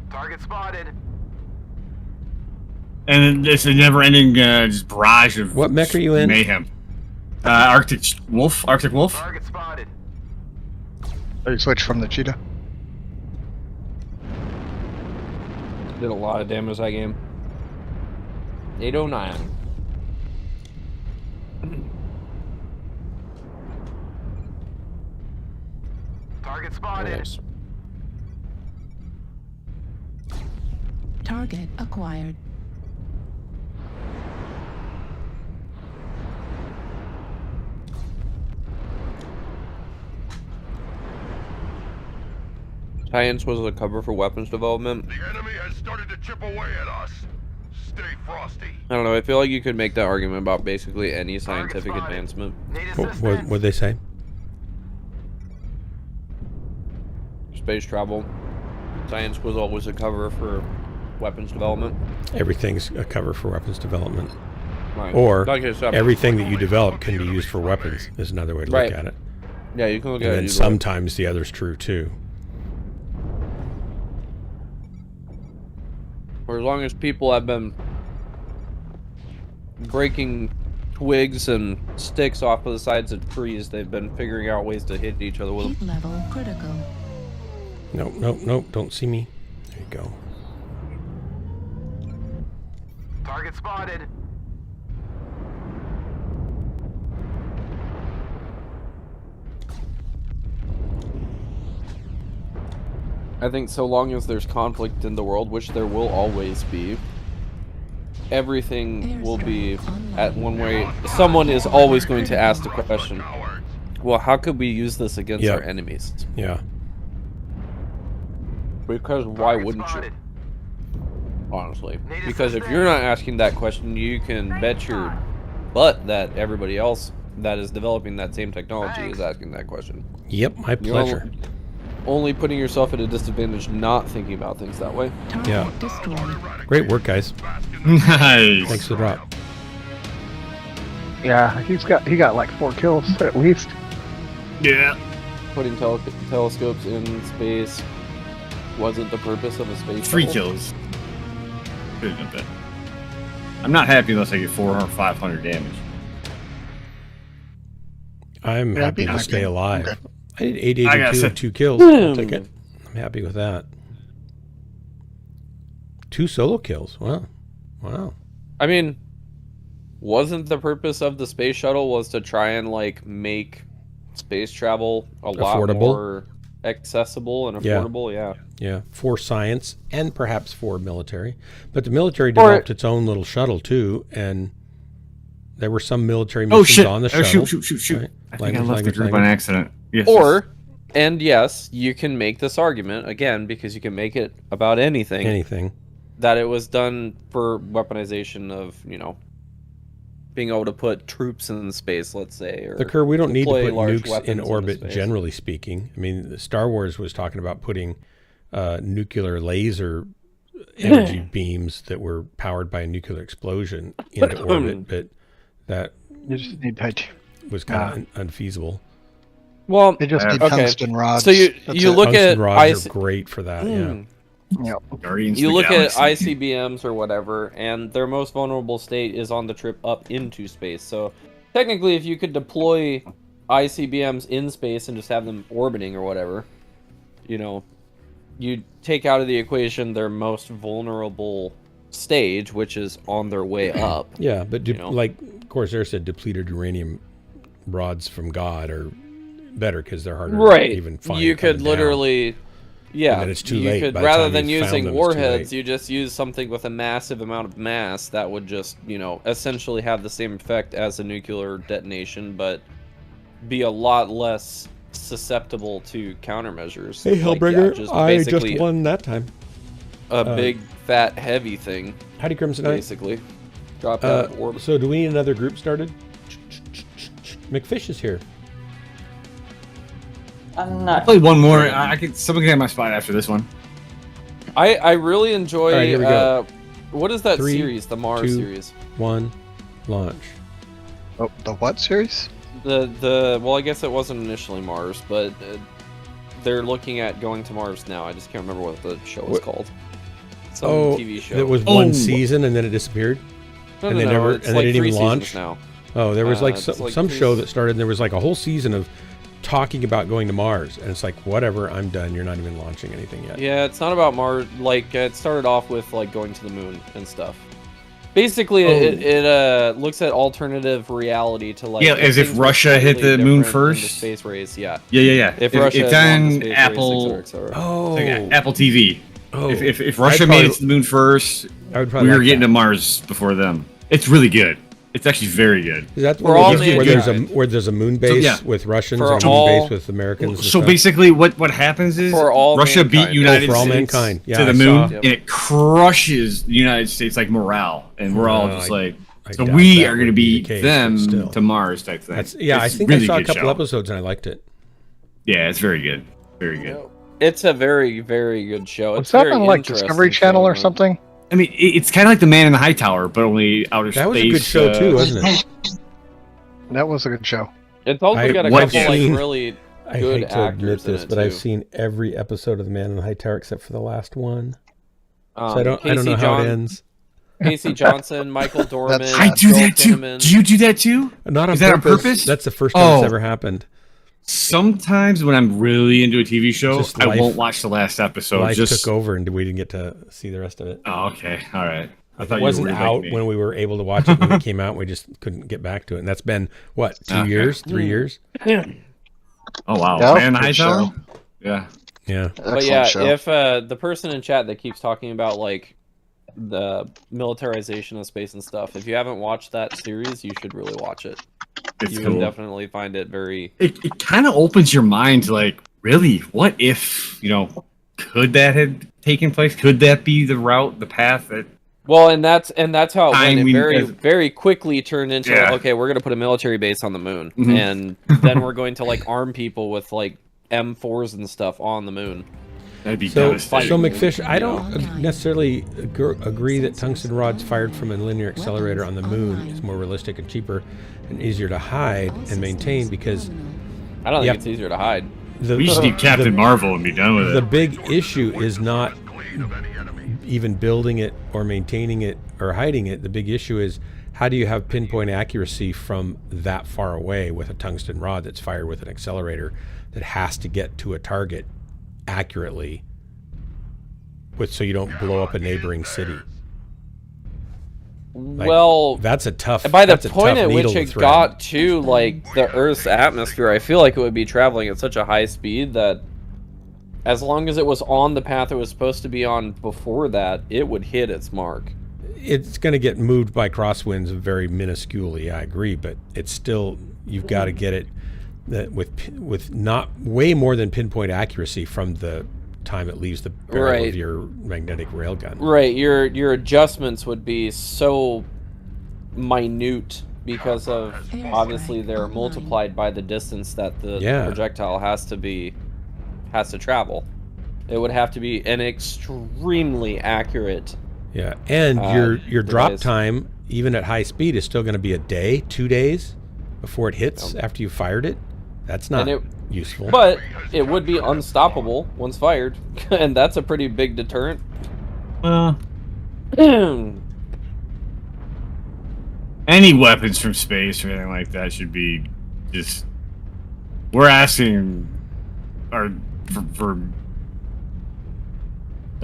Target spotted. And it's a never-ending just barrage of What mech are you in? mayhem. Arctic Wolf. Arctic Wolf. Target spotted. Oh, you switch from the cheetah. Did a lot of damage that game. 809. Target spotted. Nice. Target acquired. Science was a cover for weapons development. The enemy has started to chip away at us. Stay frosty. I don't know. I feel like you could make that argument about basically any scientific spotted. advancement. Need What assistance. what'd they say? Space travel. Science was always a cover for weapons development. Everything's a cover for weapons development. Right. Or Like I said, everything that you develop can be used for weapons is another way to Right. look at it. yeah, you can look And at then it. either way. sometimes the other's true too. For as long as people have been breaking twigs and sticks off of the sides of trees, they've been figuring out ways to hit each other with them. Heat level critical. Nope, nope, nope. Don't see me. There you go. Target spotted. I think so long as there's conflict in the world, which there will always be, everything will be at one way. Someone is always going to ask the question, Cowards. well, how could we use this against Yeah. our enemies? Yeah. Because why Target wouldn't you? spotted. Honestly. Need Because if assistance. you're not asking that question, you can bet your butt that everybody else that is developing that same technology is asking that question. Yep, my You're pleasure. only putting yourself at a disadvantage not thinking about things that way. Target Yeah. destroyed. Great work, guys. Nice. Thanks for the drop. Yeah, he got like 4 kills at least. Yeah. Putting telescopes in space wasn't the purpose of a space 3 shuttle. kills. Could have done that. I'm not happy unless I get 400 or 500 damage. I'm Yeah, happy to okay. stay alive. Okay. I did I 882 gotta say- and 2 kills. I'll take it. I'm happy with that. 2 solo kills. Wow. Wow. I mean, wasn't the purpose of the space shuttle was to try and like make space travel a lot Affordable. more accessible and Yeah. affordable? Yeah. Yeah, for science and perhaps for military. But the military Or- developed its own little shuttle too, and there were some military Oh missions shit! on the Oh, shuttle. shoot! Right? I think I left the group on accident. Yes. Or, and yes, you can make this argument again because you can make it about anything. Anything. That it was done for weaponization of, you know, being able to put troops in space, let's say. Or The Kerr, we don't need to deploy put large nukes weapons in into orbit, space. generally speaking. I mean, the Star Wars was talking about putting nuclear laser energy beams that were powered by a nuclear explosion into orbit, but that You just need titanium. was kind of unfeasible. Well, They just need okay. tungsten rods. So you That's you it. look Tungsten at rods IC are great for that. Mm. Yep. Guardians You of the look at Galaxy. ICBMs or whatever, and their most vulnerable state is on the trip up into space. So technically, if you could deploy ICBMs in space and just have them orbiting or whatever, you know, you take out of the equation their most vulnerable stage, which is on their way up. Yeah, but You know? like Corsair said, depleted uranium rods from God are better because they're harder Right. to even find. You could coming down. literally, yeah. And then it's too you late. could By the rather time than you've found using them, it's too warheads, late. you just use something with a massive amount of mass that would just, you know, essentially have the same effect as a nuclear detonation, but be a lot less susceptible to countermeasures. Hey, Like, Hellbringer, just I basically just won that time. a big, fat, heavy thing, Howdy, Crimson Knight. basically. Dropped out of orbit. So do we need another group started? McFish is here. I'm not. Play one more. I could. Someone can have my spot after this one. I really enjoy. All right, here we go. What is that 3, series? The Mars 2, series. 1, launch. Oh, the what series? Well, I guess it wasn't initially Mars, but they're looking at going to Mars now. I just can't remember what the show was called. Some TV show. It was one season and then it disappeared. No, and no, they no, never, it's and like they didn't 3 even seasons launch. now. Oh, there was like It's some, like some 3 show that started. And there was like a whole season of talking about going to Mars, and it's like, whatever, I'm done. You're not even launching anything yet. Yeah, it's not about Mars. Like it started off with like going to the moon and stuff. Basically, it looks at alternative reality to like as if things were Russia hit completely the moon different in the first. space race. Yeah. Yeah. If Russia it's had won the on space Apple, race, et cetera, et cetera. Oh, like Apple TV. Oh. If Russia made it to the moon first, I would we probably were like getting that. to Mars before them. It's really good. It's actually very good. Is that For all where there's a mankind. where there's a moon base yeah. with Russians For and a moon all- base with Americans? and So stuff? basically, what happens is For all Russia beat mankind. United for all States mankind. Yeah, to I the saw. moon, Yep. and it crushes the United States like morale, and we're all No, just I like, so doubt we that are going to would be beat the case, them but still. to Mars type thing. That's, yeah, I It's think really I saw a good couple show. episodes and I liked it. Yeah, it's very good, very good. It's a very, very good show. Was It's that very on like interesting Discovery Channel show, or man. something? I mean, it's kind of like The Man in the High Tower, but only outer space. That was a good show too, wasn't it? That was a good show. It's also I- got a what couple you've like seen- really I good hate to actors admit in this, it, but I've too. seen every episode of The Man in the High Tower except for the last one. So I don't Casey know how it ends. Casey Johnson, Michael Dorman. I do Joel that too. Kinnaman. Do you do that too? Not on Is that on purpose. purpose? That's the first time it's Oh. ever happened. Sometimes when I'm really into a TV show, Just I life- won't watch the last episode. Life just took over and we didn't get to see the rest of it. Oh, okay, all right. I It thought wasn't you were out like me. when we were able to watch it when it came out. We just couldn't get back to it. And that's been, what, 2 Okay. years? 3 years? Oh wow, Yeah, Man in the High good Tower. show. Yeah. Yeah. Excellent But yeah, show. if the person in chat that keeps talking about like the militarization of space and stuff, if you haven't watched that series, you should really watch it. It's You cool. would definitely find it very. It kind of opens your mind to like, really, what if, could that have taken place? Could that be the route, the path that? Well, and that's how it went. It Timing very is- very quickly turned into Yeah. okay, we're gonna put a military base on the moon, Mhm. and then we're going to like arm people with like M4s and stuff on the moon. That'd be So devastating. McFish, I don't necessarily agree that tungsten rods fired from a linear accelerator on the moon is more realistic and cheaper and easier to hide and maintain because I don't think Yep. it's easier to hide. the, just need Captain Marvel and be done with the it. big issue is not Clean of any enemy. even building it or maintaining it or hiding it. The big issue is how do you have pinpoint accuracy from that far away with a tungsten rod that's fired with an accelerator that has to get to a target accurately so you don't blow up a neighboring city. Like, Well, that's a tough. by the that's a point tough at needle which to it thread. got to like the Earth's atmosphere, I feel like it would be traveling at such a high speed that as long as it was on the path it was supposed to be on before that, it would hit its mark. It's going to get moved by crosswinds very minusculely. I agree, but it's still you've got to get it that with not way more than pinpoint accuracy from the time it leaves the barrel Right. of your magnetic railgun. Right, your adjustments would be so minute because of obviously they're multiplied by the distance that the Yeah. projectile has to travel. It would have to be an extremely accurate. Yeah, and your drop device. time, even at high speed, is still going to be a day, 2 days before it hits after you fired it. That's not And useful. But it would be unstoppable once fired, and that's a pretty big deterrent. Any weapons from space or anything like that should be just. We're asking, or for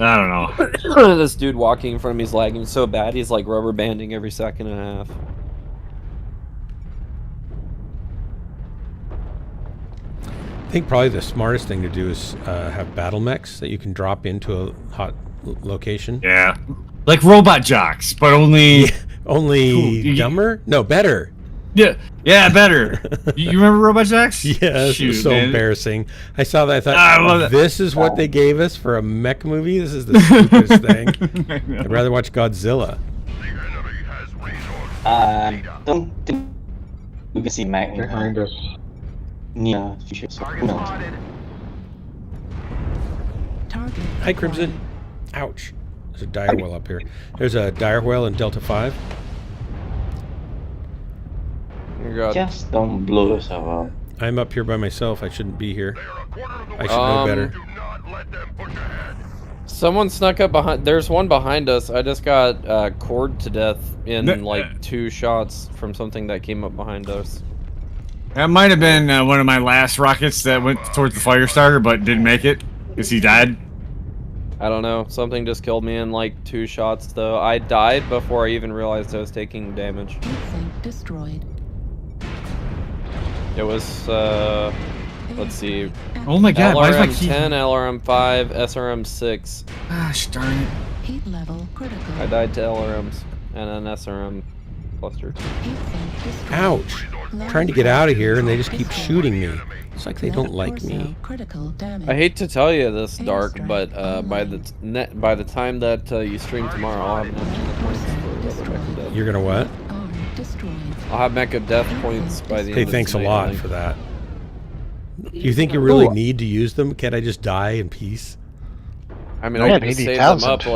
I don't know. This dude walking in front of me is lagging so bad, he's like rubber banding every second and a half. I think probably the smartest thing to do is have battle mechs that you can drop into a hot location. Yeah, like robot jocks, but only Only Cool. dumber? No, better. Yeah, better. You remember Robot Jacks? Yeah, this Shoot, was so man. embarrassing. I saw that. I thought, I love that. this is what they gave us for a mech movie? This is the stupidest thing. I know. I'd rather watch Godzilla. The enemy has resource. Don't think we can see Mac in Behind us. near future. So Target who knows? spotted. Target. Hi, Crimson. Ouch. There's a dire well up here. There's a dire well in Delta 5. Oh God. Just don't blow yourself up. I'm up here by myself. I shouldn't be here. They are a quarter of the I way. should know better. Do not let them push ahead. Someone snuck up behind. There's one behind us. I just got cored to death in like 2 shots from something that came up behind us. That might have been one of my last rockets that went towards the fire starter, but didn't make it because he died. I don't know. Something just killed me in like 2 shots though. I died before I even realized I was taking damage. Heat sink destroyed. It was let's see. Oh my god, why is my key? LRM-10, LRM-5, SRM-6. Gosh darn it. Heat level critical. I died to LRMs and an SRM cluster. Heat sink destroyed. Ouch. Trying to get out of here and they just keep shooting me. It's like they don't like me. Critical damage. I hate to tell you this, Dark, but by the time that you stream tomorrow, I'll have enough points for Mecha Death. You're gonna what? Arm destroyed. I'll have Mecha Death points by the end Hey, of thanks a tonight, I lot think. for that. Do you think you really need to use them? Can't I just die in peace? I mean, I I have can just save them 80,000. up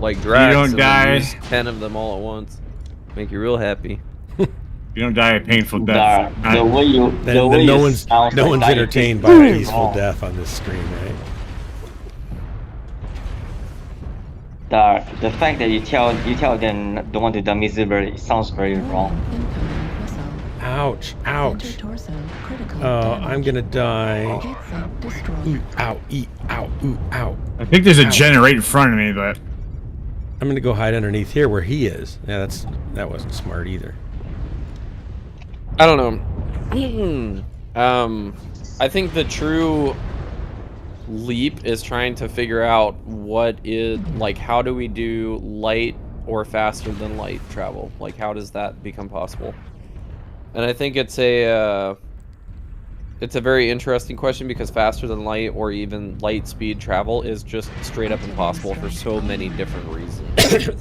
like Drax don't and then die. use 10 of them all at once. Make you real happy. You don't die a painful death. The way you, Then, the way then no you one's sound no like one's that, entertained it's by a very peaceful wrong. death on this stream, right? The fact that you tell them don't want to die miserably sounds very wrong. Incoming missile. Ouch! Ouch! Intertorso critical Oh, damage. I'm gonna die. Heat sink destroyed. Ooh, ow! Eat! Ow! Ooh! Ow! I think there's a Ow. generator in front of me, but I'm gonna go hide underneath here where he is. Yeah, that wasn't smart either. I don't know. I think the true leap is trying to figure out what is like how do we do light or faster than light travel? Like how does that become possible? And I think it's a very interesting question because faster than light or even light speed travel is just straight up impossible for so many different reasons.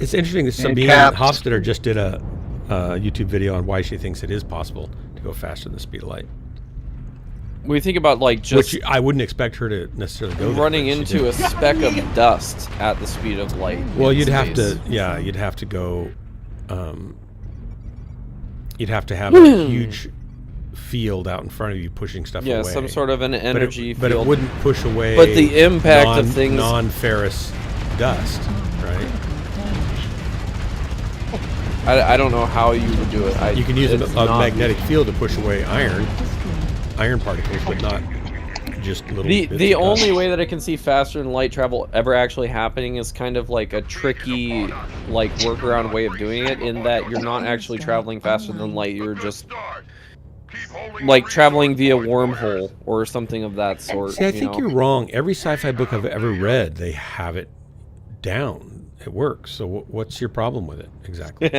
It's interesting that Sabine caps. Hofstadter just did a YouTube video on why she thinks it is possible to go faster than the speed of light. We think about like just Which I wouldn't expect her to necessarily go there, running but she into did. a speck of dust at the speed of light. Well, in you'd have space. to, yeah, you'd have to go. You'd have to have a huge field out in front of you pushing stuff Yeah, away. some sort of an energy but it field. wouldn't push away. But the impact of things- non-ferrous dust, right? I don't know how you would do it. You can use a it's not- magnetic field to push away iron particles, but not just little. The bits the of only dust. way that I can see faster than light travel ever actually happening is kind of like a tricky, like workaround way of doing it. In that you're not actually traveling faster than light. You're just Start. Keep holding like the traveling resource via point wormhole or something of that sort. See, I you think know? you're wrong. Every sci-fi book I've ever read, they have it down. It works. So what's your problem with it exactly?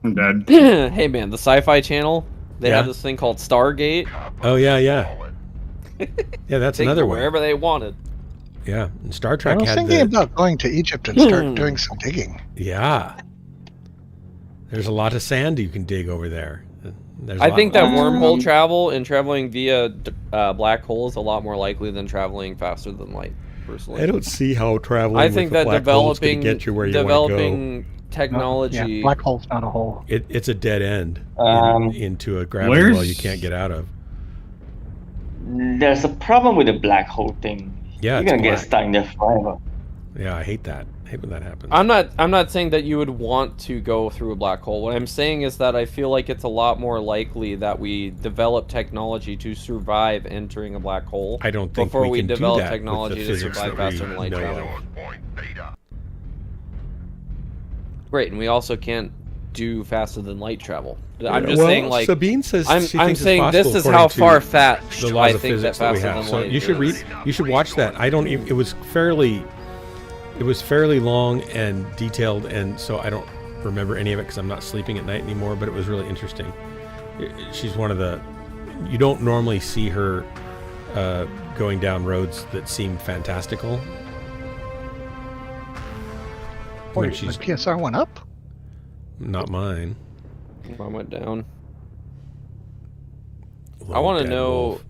I'm dead. Hey man, the Sci-Fi Channel, they Yeah. have this thing called Stargate. Oh yeah, yeah, yeah. That's Take another it way. wherever they wanted. Yeah, and Star I Trek was had thinking the about going to Egypt and start doing some digging. yeah. There's a lot of sand you can dig over there. There's a I lot think of- that wormhole travel and traveling via black hole is a lot more likely than traveling faster than light. Personally, I don't see how traveling. I think with a that black hole is gonna developing get you where you want to go. developing technology. Yeah, black hole's not a hole. It's a dead end into a gravity Where's- well you can't get out of. There's a problem with the black hole thing. Yeah, You're it's gonna get black. stuck in there forever. Yeah, I hate that. I hate when that happens. I'm not saying that you would want to go through a black hole. What I'm saying is that I feel like it's a lot more likely that we develop technology to survive entering a black hole. I don't think before we can do develop that with the technology to physics survive that we faster than light know travel. of. Resource point data. Great, and we also can't do faster than light travel. I'm Yeah, just well, saying, like, Sabine says I'm she thinks saying it's this possible is how according to far-fetched the laws I of think that physics that we faster have. than So light you should is. read. You should watch that. I don't. It was fairly long and detailed, and so I don't remember any of it because I'm not sleeping at night anymore, but it was really interesting. She's one of the... You don't normally see her going down roads that seem fantastical. When Wait, my PSR went up? Not mine. Mine went down. I Lone want to dead know wolf.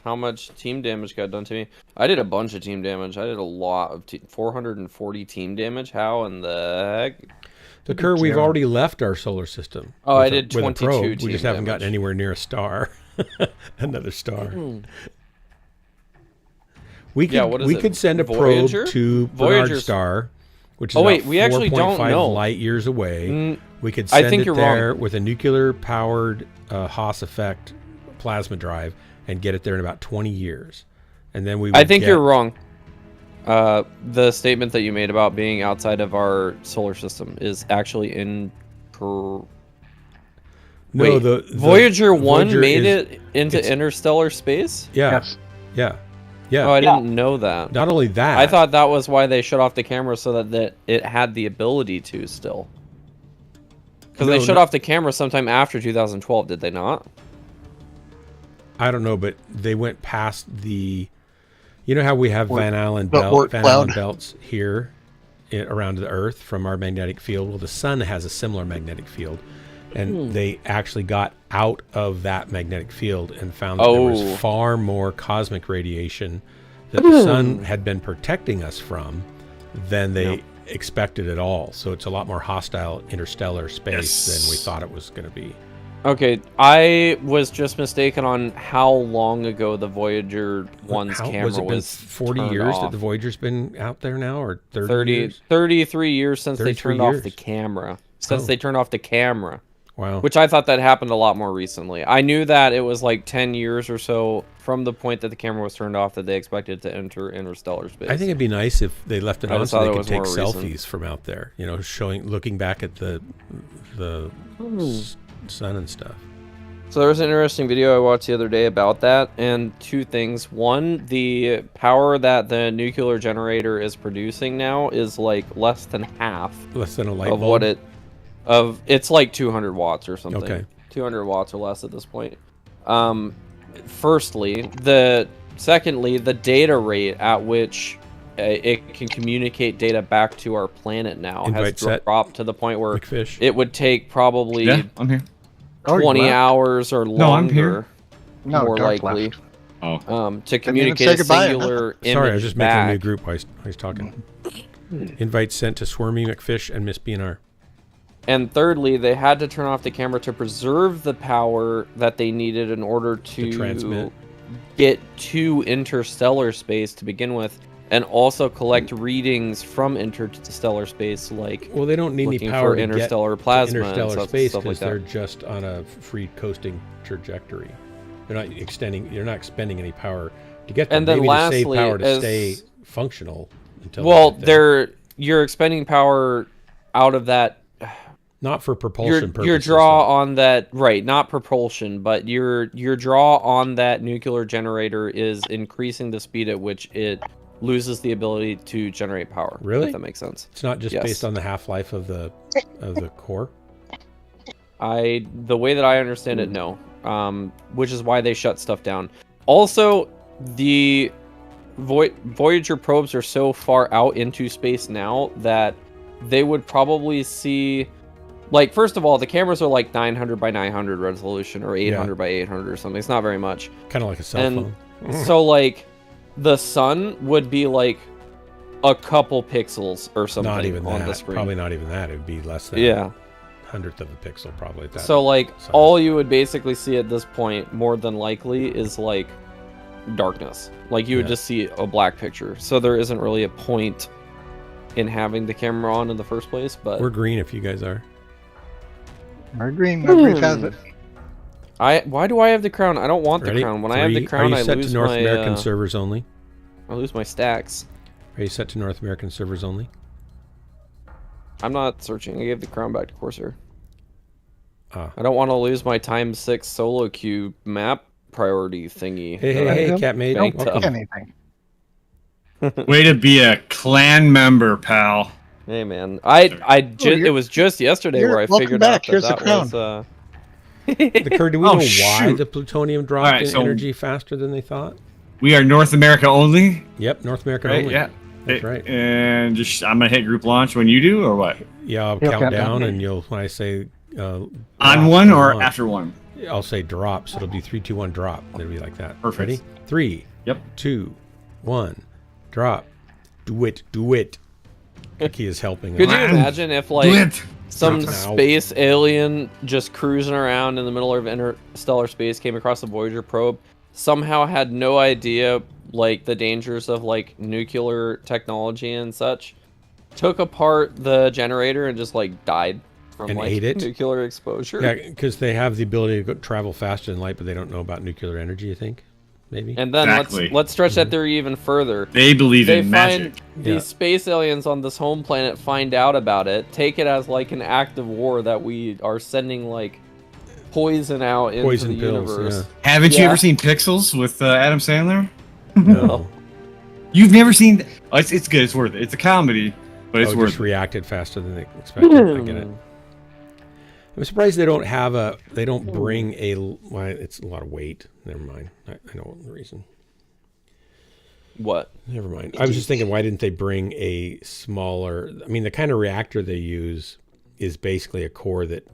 how much team damage got done to me. I did a bunch of team damage. I did a lot of 440 team damage. How in the heck? The Kerr, we've already left our solar system. Oh, with I did with 22 probe. team We just haven't gotten damage. anywhere near a star. Another star. We could, Yeah, what is we it? could send a Voyager? probe to Bernard Voyager's- Star, which is Oh, wait, about we actually don't 4.5 know. light years away. We could I send think it you're there wrong. with a nuclear-powered Haas effect plasma drive and get it there in about 20 years. And then we would I think get- you're wrong. The statement that you made about being outside of our solar system is actually No, Wait, the Voyager 1 Voyager made is- it into it's- interstellar space? Yeah. Yes. Yeah. Yeah. Oh, I didn't know that. Not only that. I thought that was why they shut off the camera so that it had the ability to still. Because No, they shut no- off the camera sometime after 2012, did they not? I don't know, but they went past the... You know how we have Van Allen, the Oort Van Allen cloud. belts here around the Earth from our magnetic field? Well, the sun has a similar magnetic field. And they actually got out of that magnetic field and found that there was far more cosmic radiation that the sun had been protecting us from than they expected at all. So it's a lot more hostile interstellar space than we thought it was going to be. Okay, I was just mistaken on how long ago the Voyager 1's camera was it been was 40 turned years off. that the Voyager's been out there now, or 30 years? 33 years since they 33 turned off years. the camera. Since Oh. they turned off the camera. Wow. Which I thought that happened a lot more recently. I knew that it was like 10 years or so from the point that the camera was turned off that they expected to enter interstellar space. I think it'd be nice if they left it I on just so thought they it could was take more selfies recent. from out there, you know, looking back at the sun and stuff. So there was an interesting video I watched the other day about that, and two things. One, the power that the nuclear generator is producing now is like less than half Less than a light of bulb. what it's like 200 watts or something. Okay. 200 watts or less at this point. Secondly, the data rate at which it can communicate data back to our planet now Invite has set. dropped to the point where McFish. it would take probably Yeah, I'm here. 20 hours or longer, No, I'm here. No, more Dark likely, left. Oh. to even communicate say a goodbye. singular image Sorry, I was just making a new back. group while he's talking. Invite sent to Swarmy, McFish, and Miss BNR. And thirdly, they had to turn off the camera to preserve the power that they needed in order to transmit. get to interstellar space to begin with, and also collect readings from interstellar space, like Well, they don't need any looking power for to interstellar get to plasma and interstellar space stuff like because they're that. just on a free coasting trajectory. They're not expending any power to get there. And then Maybe to save lastly, power to as- stay functional until Well, they get there. you're expending power out of that. Not for propulsion purposes. Your draw on that, right, not propulsion, but your draw on that nuclear generator is increasing the speed at which it loses the ability to generate power. Really? If that makes sense. It's not just Yes. based on the half-life of the core. The way that I understand it, no. Which is why they shut stuff down. Also, the Voyager probes are so far out into space now that they would probably see, like, first of all, the cameras are like 900 by 900 resolution or 800 by 800 or something. It's not very much. Kind of like a cell And phone. so, like, the sun would be like a couple pixels or something Not even on that. the screen. Probably not even that. It would be less than Yeah. a hundredth of a pixel, probably. At that So, like, size. all you would basically see at this point, more than likely, is like darkness. Like, you would Yeah. just see a black picture. So there isn't really a point in having the camera on in the first place. But We're green if you guys are. Our green, my brief has it. why do I have the crown? I don't want Ready? the crown. When I have the 3. crown, Are I you set lose to North my American servers only? I lose my stacks. Are you set to North American servers only? I'm not searching. I gave the crown back to Corsair. Ah. I don't want to lose my times 6 solo queue map priority thingy. Hey, that I hey, Cat Maid. banked Don't up. pick anything. Way to be a clan member, pal. Hey man, you're- it was just yesterday where I welcome figured back. out Here's that the that crown. was. The Kerr, do we Oh, know why shoot. the plutonium dropped All right, in so- energy faster than they thought? We are North America only, Yep, North America right? only. Yeah. That's right. And just I'm gonna hit group launch when you do, or what? Yeah, I'll He'll count count down, down. and you'll when I say On drop, one you'll or launch. after one? I'll say drop, so it'll be 3, 2, 1, drop. It'll be like that. Perfect. Ready? 3, Yep. 2, 1, drop. Do it. Kiki is helping. Could us. you imagine if Do like it. some Now. space alien just cruising around in the middle of interstellar space came across the Voyager probe, somehow had no idea like the dangers of like nuclear technology and such, took apart the generator and just like died from And like ate it? nuclear exposure? Yeah, because they have the ability to travel faster than light, but they don't know about nuclear energy. You think? Maybe. And then Exactly. let's stretch that theory even further. They believe They in find magic. these Yeah. space aliens on this home planet find out about it, take it as like an act of war that we are sending like poison out into Poison the pills, universe. Haven't you Yeah. ever seen Pixels with Adam Sandler? No. You've never seen? Oh, it's good. It's worth it. It's a comedy, but it's Oh, worth just it. reacted faster than they expected. I get it. I'm surprised they don't bring a. Well, it's a lot of weight. Never mind. I know the reason. What? Never mind. I was just thinking, why didn't they bring a smaller? I mean, the kind of reactor they use is basically a core that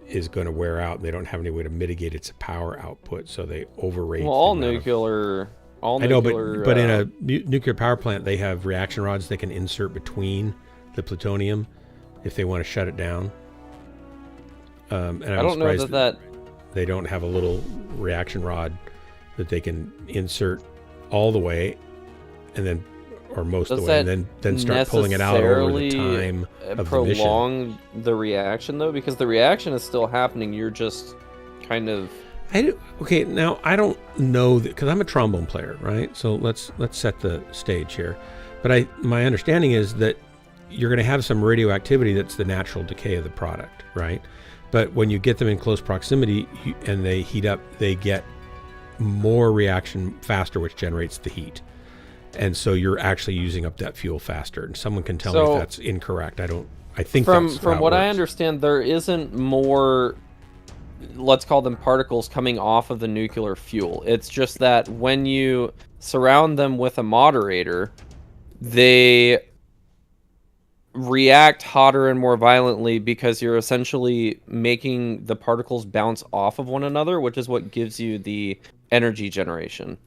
is going to wear out. They don't have any way to mitigate its power output, so they overrate. Well, all the amount of- nuclear. All I know, nuclear, but in a nuclear power plant, they have reaction rods they can insert between the plutonium if they want to shut it down. And I'm I don't know surprised that they don't have a little reaction rod that they can insert all the way, and then, or most of Does the way, and that then start pulling it out over the necessarily time of the mission. prolong the reaction though, because the reaction is still happening. You're just kind of. Okay, now I don't know that because I'm a trombone player, right? So let's set the stage here. But my understanding is that you're going to have some radioactivity that's the natural decay of the product, right? But when you get them in close proximity and they heat up, they get more reaction faster, which generates the heat. And so you're actually using up that fuel faster. And someone can tell me if that's incorrect. I think From that's how it what I works. understand, there isn't more, let's call them particles, coming off of the nuclear fuel. It's just that when you surround them with a moderator, they react hotter and more violently because you're essentially making the particles bounce off of one another, which is what gives you the energy generation.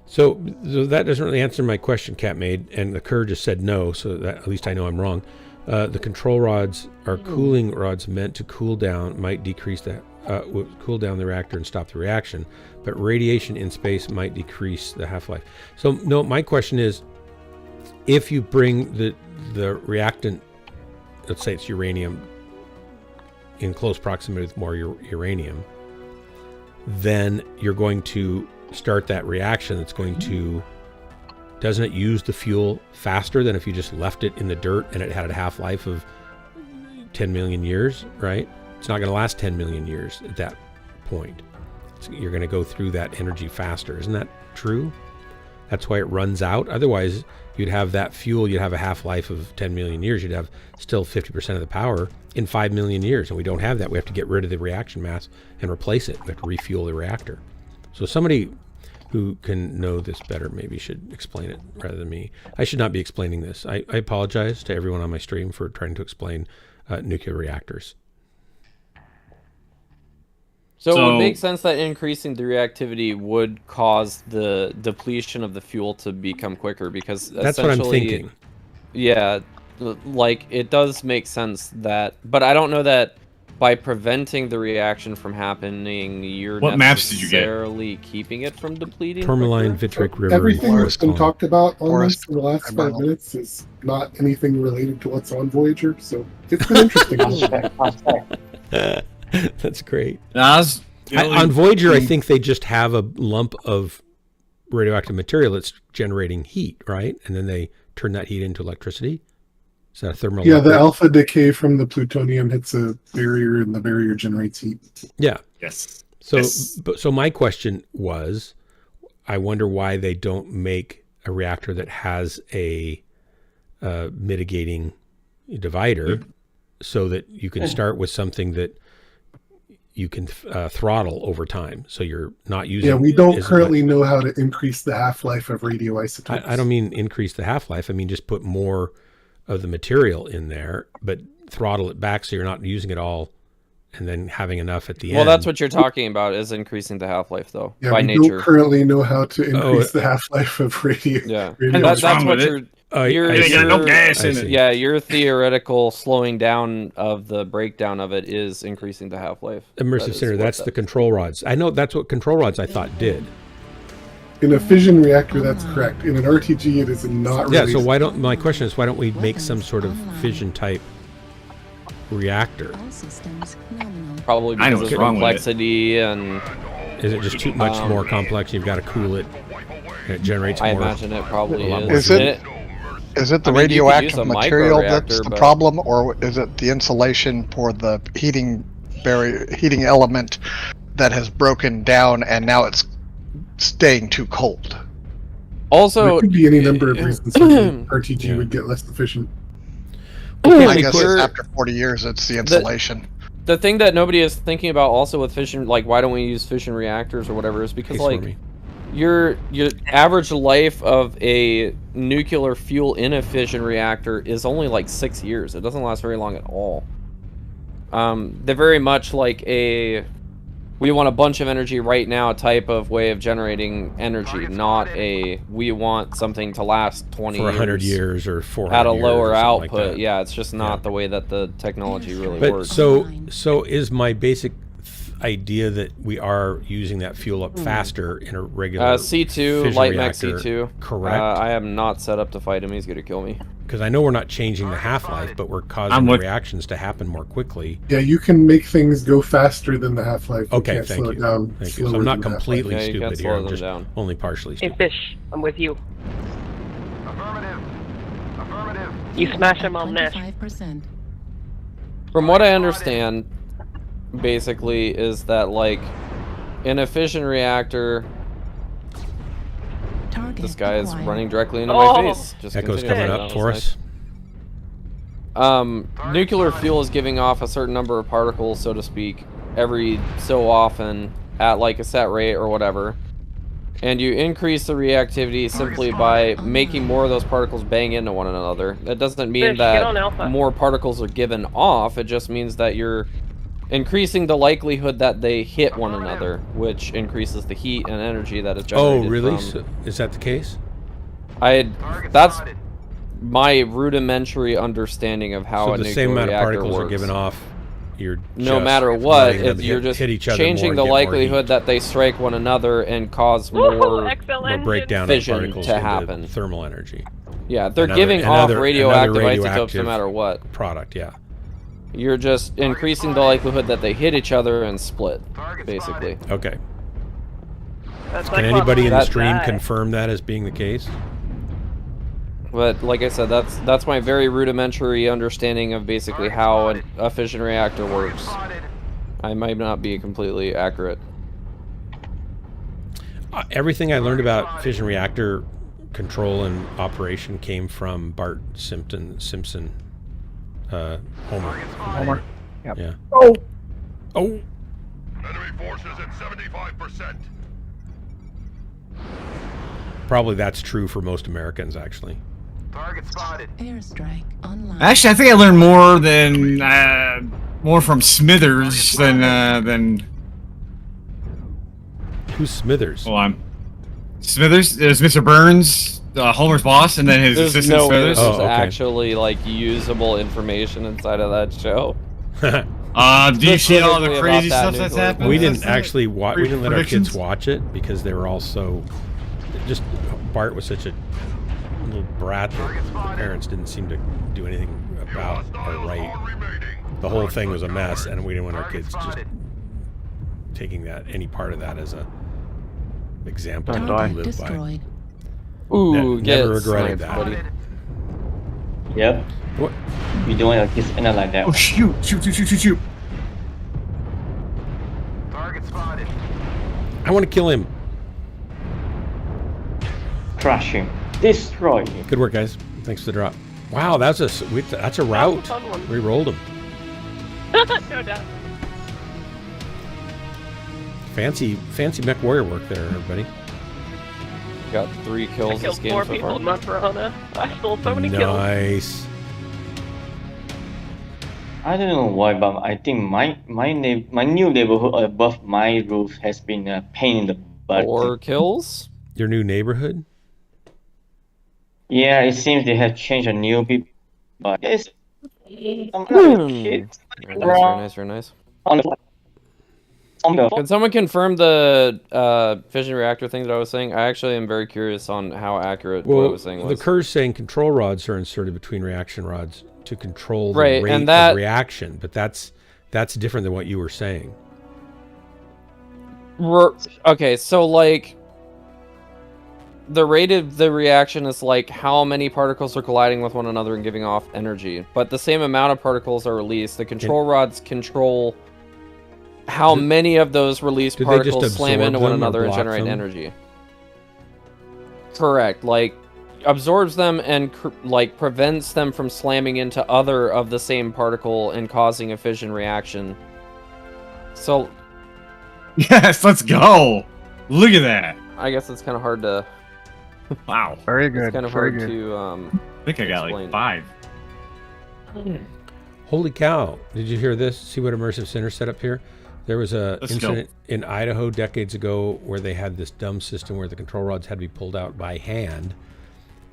So that doesn't really answer my question, Cat made, and the Kerr just said no, so that at least I know I'm wrong. The control rods are cooling rods meant to cool down, might decrease that, cool down the reactor and stop the reaction, but radiation in space might decrease the half-life. So no, my question is, if you bring the reactant, let's say it's uranium, in close proximity with more uranium, then you're going to start that reaction that's going to, doesn't it use the fuel faster than if you just left it in the dirt and it had a half-life of 10 million years, right? It's not going to last 10 million years at that point. You're going to go through that energy faster. Isn't that true? That's why it runs out. Otherwise, you'd have that fuel, you'd have a half-life of 10 million years. You'd have still 50% of the power in 5 million years. And we don't have that. We have to get rid of the reaction mass and replace it. We have to refuel the reactor. So somebody who can know this better maybe should explain it rather than me. I should not be explaining this. I apologize to everyone on my stream for trying to explain nuclear reactors. So it would make sense that increasing the reactivity would cause the depletion of the fuel to become quicker, because that's what I'm essentially, thinking. Yeah, like it does make sense that, but I don't know that by preventing the reaction from happening, you're What maps did you get? necessarily keeping it from depleting. Tourmaline, quicker. Vitric River. Everything that's been talked about on Forest. this in the last 5 Environmental. minutes is not anything related to what's on Voyager, so it's been interesting. That's great. Nas, On Voyager, I think they just have a lump of radioactive material that's generating heat, right? And then they turn that heat into electricity. Is that a thermal? Yeah, the alpha decay from the plutonium hits a barrier, and the barrier generates heat. Yeah. Yes. So, Yes. so my question was, I wonder why they don't make a reactor that has a mitigating divider, so that you can start with something that you can throttle over time. So you're not using. Yeah, we don't currently know how to increase the half-life of radioisotopes. I don't mean increase the half-life. I mean just put more of the material in there, but throttle it back so you're not using it all and then having enough at the end. Well, that's what you're talking about, is increasing the half-life, though, Yeah, by we nature. don't currently know how to increase the half-life of radio. Yeah, What's that's wrong what with you're. it? It got no gas in it. Yeah, your theoretical slowing down of the breakdown of it is increasing the half-life. Immersive center, that's the control rods. I know that's what control rods I thought did. In a fission reactor, that's correct. In an RTG, it is not really. Yeah, so my question is, why don't we make some sort of fission type reactor? Probably I know because what's of wrong with it. complexity and... Is it just too much more complex? You've got to cool it, and it generates I more. imagine it probably a lot more is. Is it the I mean, you could use radioactive a material microreactor, that's the but- problem, or is it the insulation for the heating element that has broken down and now it's staying too cold? Also, there could be any number of reasons why RTG would get less efficient. I guess after 40 years, it's the insulation. The thing that nobody is thinking about also with fission, like why don't we use fission reactors or whatever, is because like your average life of a nuclear fuel in a fission reactor is only like 6 years. It doesn't last very long at all. They're very much like a we want a bunch of energy right now type of way of generating energy, not a we want something to last 20 for years 100 years or 400 at a years lower or something output. like that. Yeah, it's just not the way that the technology really But works. so is my basic idea that we are using that fuel up faster in a regular C2, fission light mech reactor, C2. correct? I am not set up to fight him. He's gonna kill me. Because I know we're not changing the half-life, but we're causing the reactions to happen more quickly. Yeah, you can make things go faster than the half-life. Okay, can't thank slow you. it down Thank you. So slower I'm not than the half-life. completely Yeah, you can't stupid here. slow I'm them just down. only partially Hey, stupid. Fish, I'm with you. Affirmative. Affirmative. You smash them, I'll mesh. 25%. From what I understand, basically, is that like in a fission reactor, this guy is running directly into my face. Just Echo's continue. coming That up was for nice. us. Nuclear fuel is giving off a certain number of particles, so to speak, every so often at like a set rate or whatever. And you increase the reactivity simply by making more of those particles bang into one another. That doesn't mean Fish, get on that Alpha. more particles are given off. It just means that you're increasing the likelihood that they hit one another, which increases the heat and energy that is generated. Oh, really? from- So, is that the case? That's my rudimentary understanding of how So a the nuclear same amount of reactor particles works. are given off. You're No just matter what, letting them you're hit- just hit each other changing more the and get more likelihood heat. that they strike one another and cause Woohoo, more XL More engine. breakdown of fission particles to into happen. thermal energy. Yeah, they're Another- giving another- off radioactive another isotopes no radioactive matter what. Product, yeah. You're just increasing the likelihood that they hit each other and split, basically. Okay. That's Can like anybody in the that stream guy. confirm that as being the case? But like I said, that's my very rudimentary understanding of basically how a fission reactor works. I might not be completely accurate. Everything I learned about fission reactor control and operation came from Bart Simpson, Homer. Yep. Yeah. Oh! Oh! Enemy forces at 75%. Probably that's true for most Americans, actually. Target spotted. Airstrike online. Actually, I think I learned more from Smithers than. Who's Smithers? Well, I'm Smithers. There's Mr. Burns, Homer's boss, and then his There's assistant no way Smithers. there's Oh, okay. actually like usable information inside of that show. Do you see all the Specifically crazy about stuff that that's nuclear happening? we didn't actually watch. We didn't let our Predictions? kids watch it because they were all so. Just Bart was such a little brat that the parents didn't seem to do anything about or right. The whole thing was a mess, and we didn't want our kids just taking that any part of that as a example to Target live destroyed. Ooh, Ne- get never regretted sniped, that. buddy. Yep. What? You don't want to kiss Anna like that. Oh shoot! Shoot! Target spotted. I want to kill him. Crush him. Destroyed. Good work, guys. Thanks for the drop. Wow, that's a route. Fun one. We rolled them. No doubt. Fancy Mechwarrior work there, everybody. Got 3 I kills this killed game 4 so people far. in my Marauder. I stole so many kills. Nice. I don't know why, but I think my new neighborhood above my roof has been a pain in the butt. 4 kills? Your new neighborhood? Yeah, it seems they have changed a new people, but it's Very nice, very nice. Can someone confirm the fission reactor thing that I was saying? I actually am very curious on how accurate what I was saying was. The Kerr's saying control rods are inserted between reaction rods to control the Right, rate and that- of reaction, but that's different than what you were saying. Okay, so like the rate of the reaction is like how many particles are colliding with one another and giving off energy, but the same amount of particles are released. The control rods control how many of those released Did they just particles slam absorb into one them or another and block generate them? energy. Correct, like absorbs them and like prevents them from slamming into other of the same particle and causing a fission reaction. So Yes, let's go. Look at that. I guess it's kind of hard to. Wow. Very It's good. kind of very hard good. to. I think I got Explain. like 5. Holy cow. Did you hear this? See what Immersive Center set up here? There was a Let's incident in Idaho decades ago where they had this dumb system where the control rods had to be pulled out by hand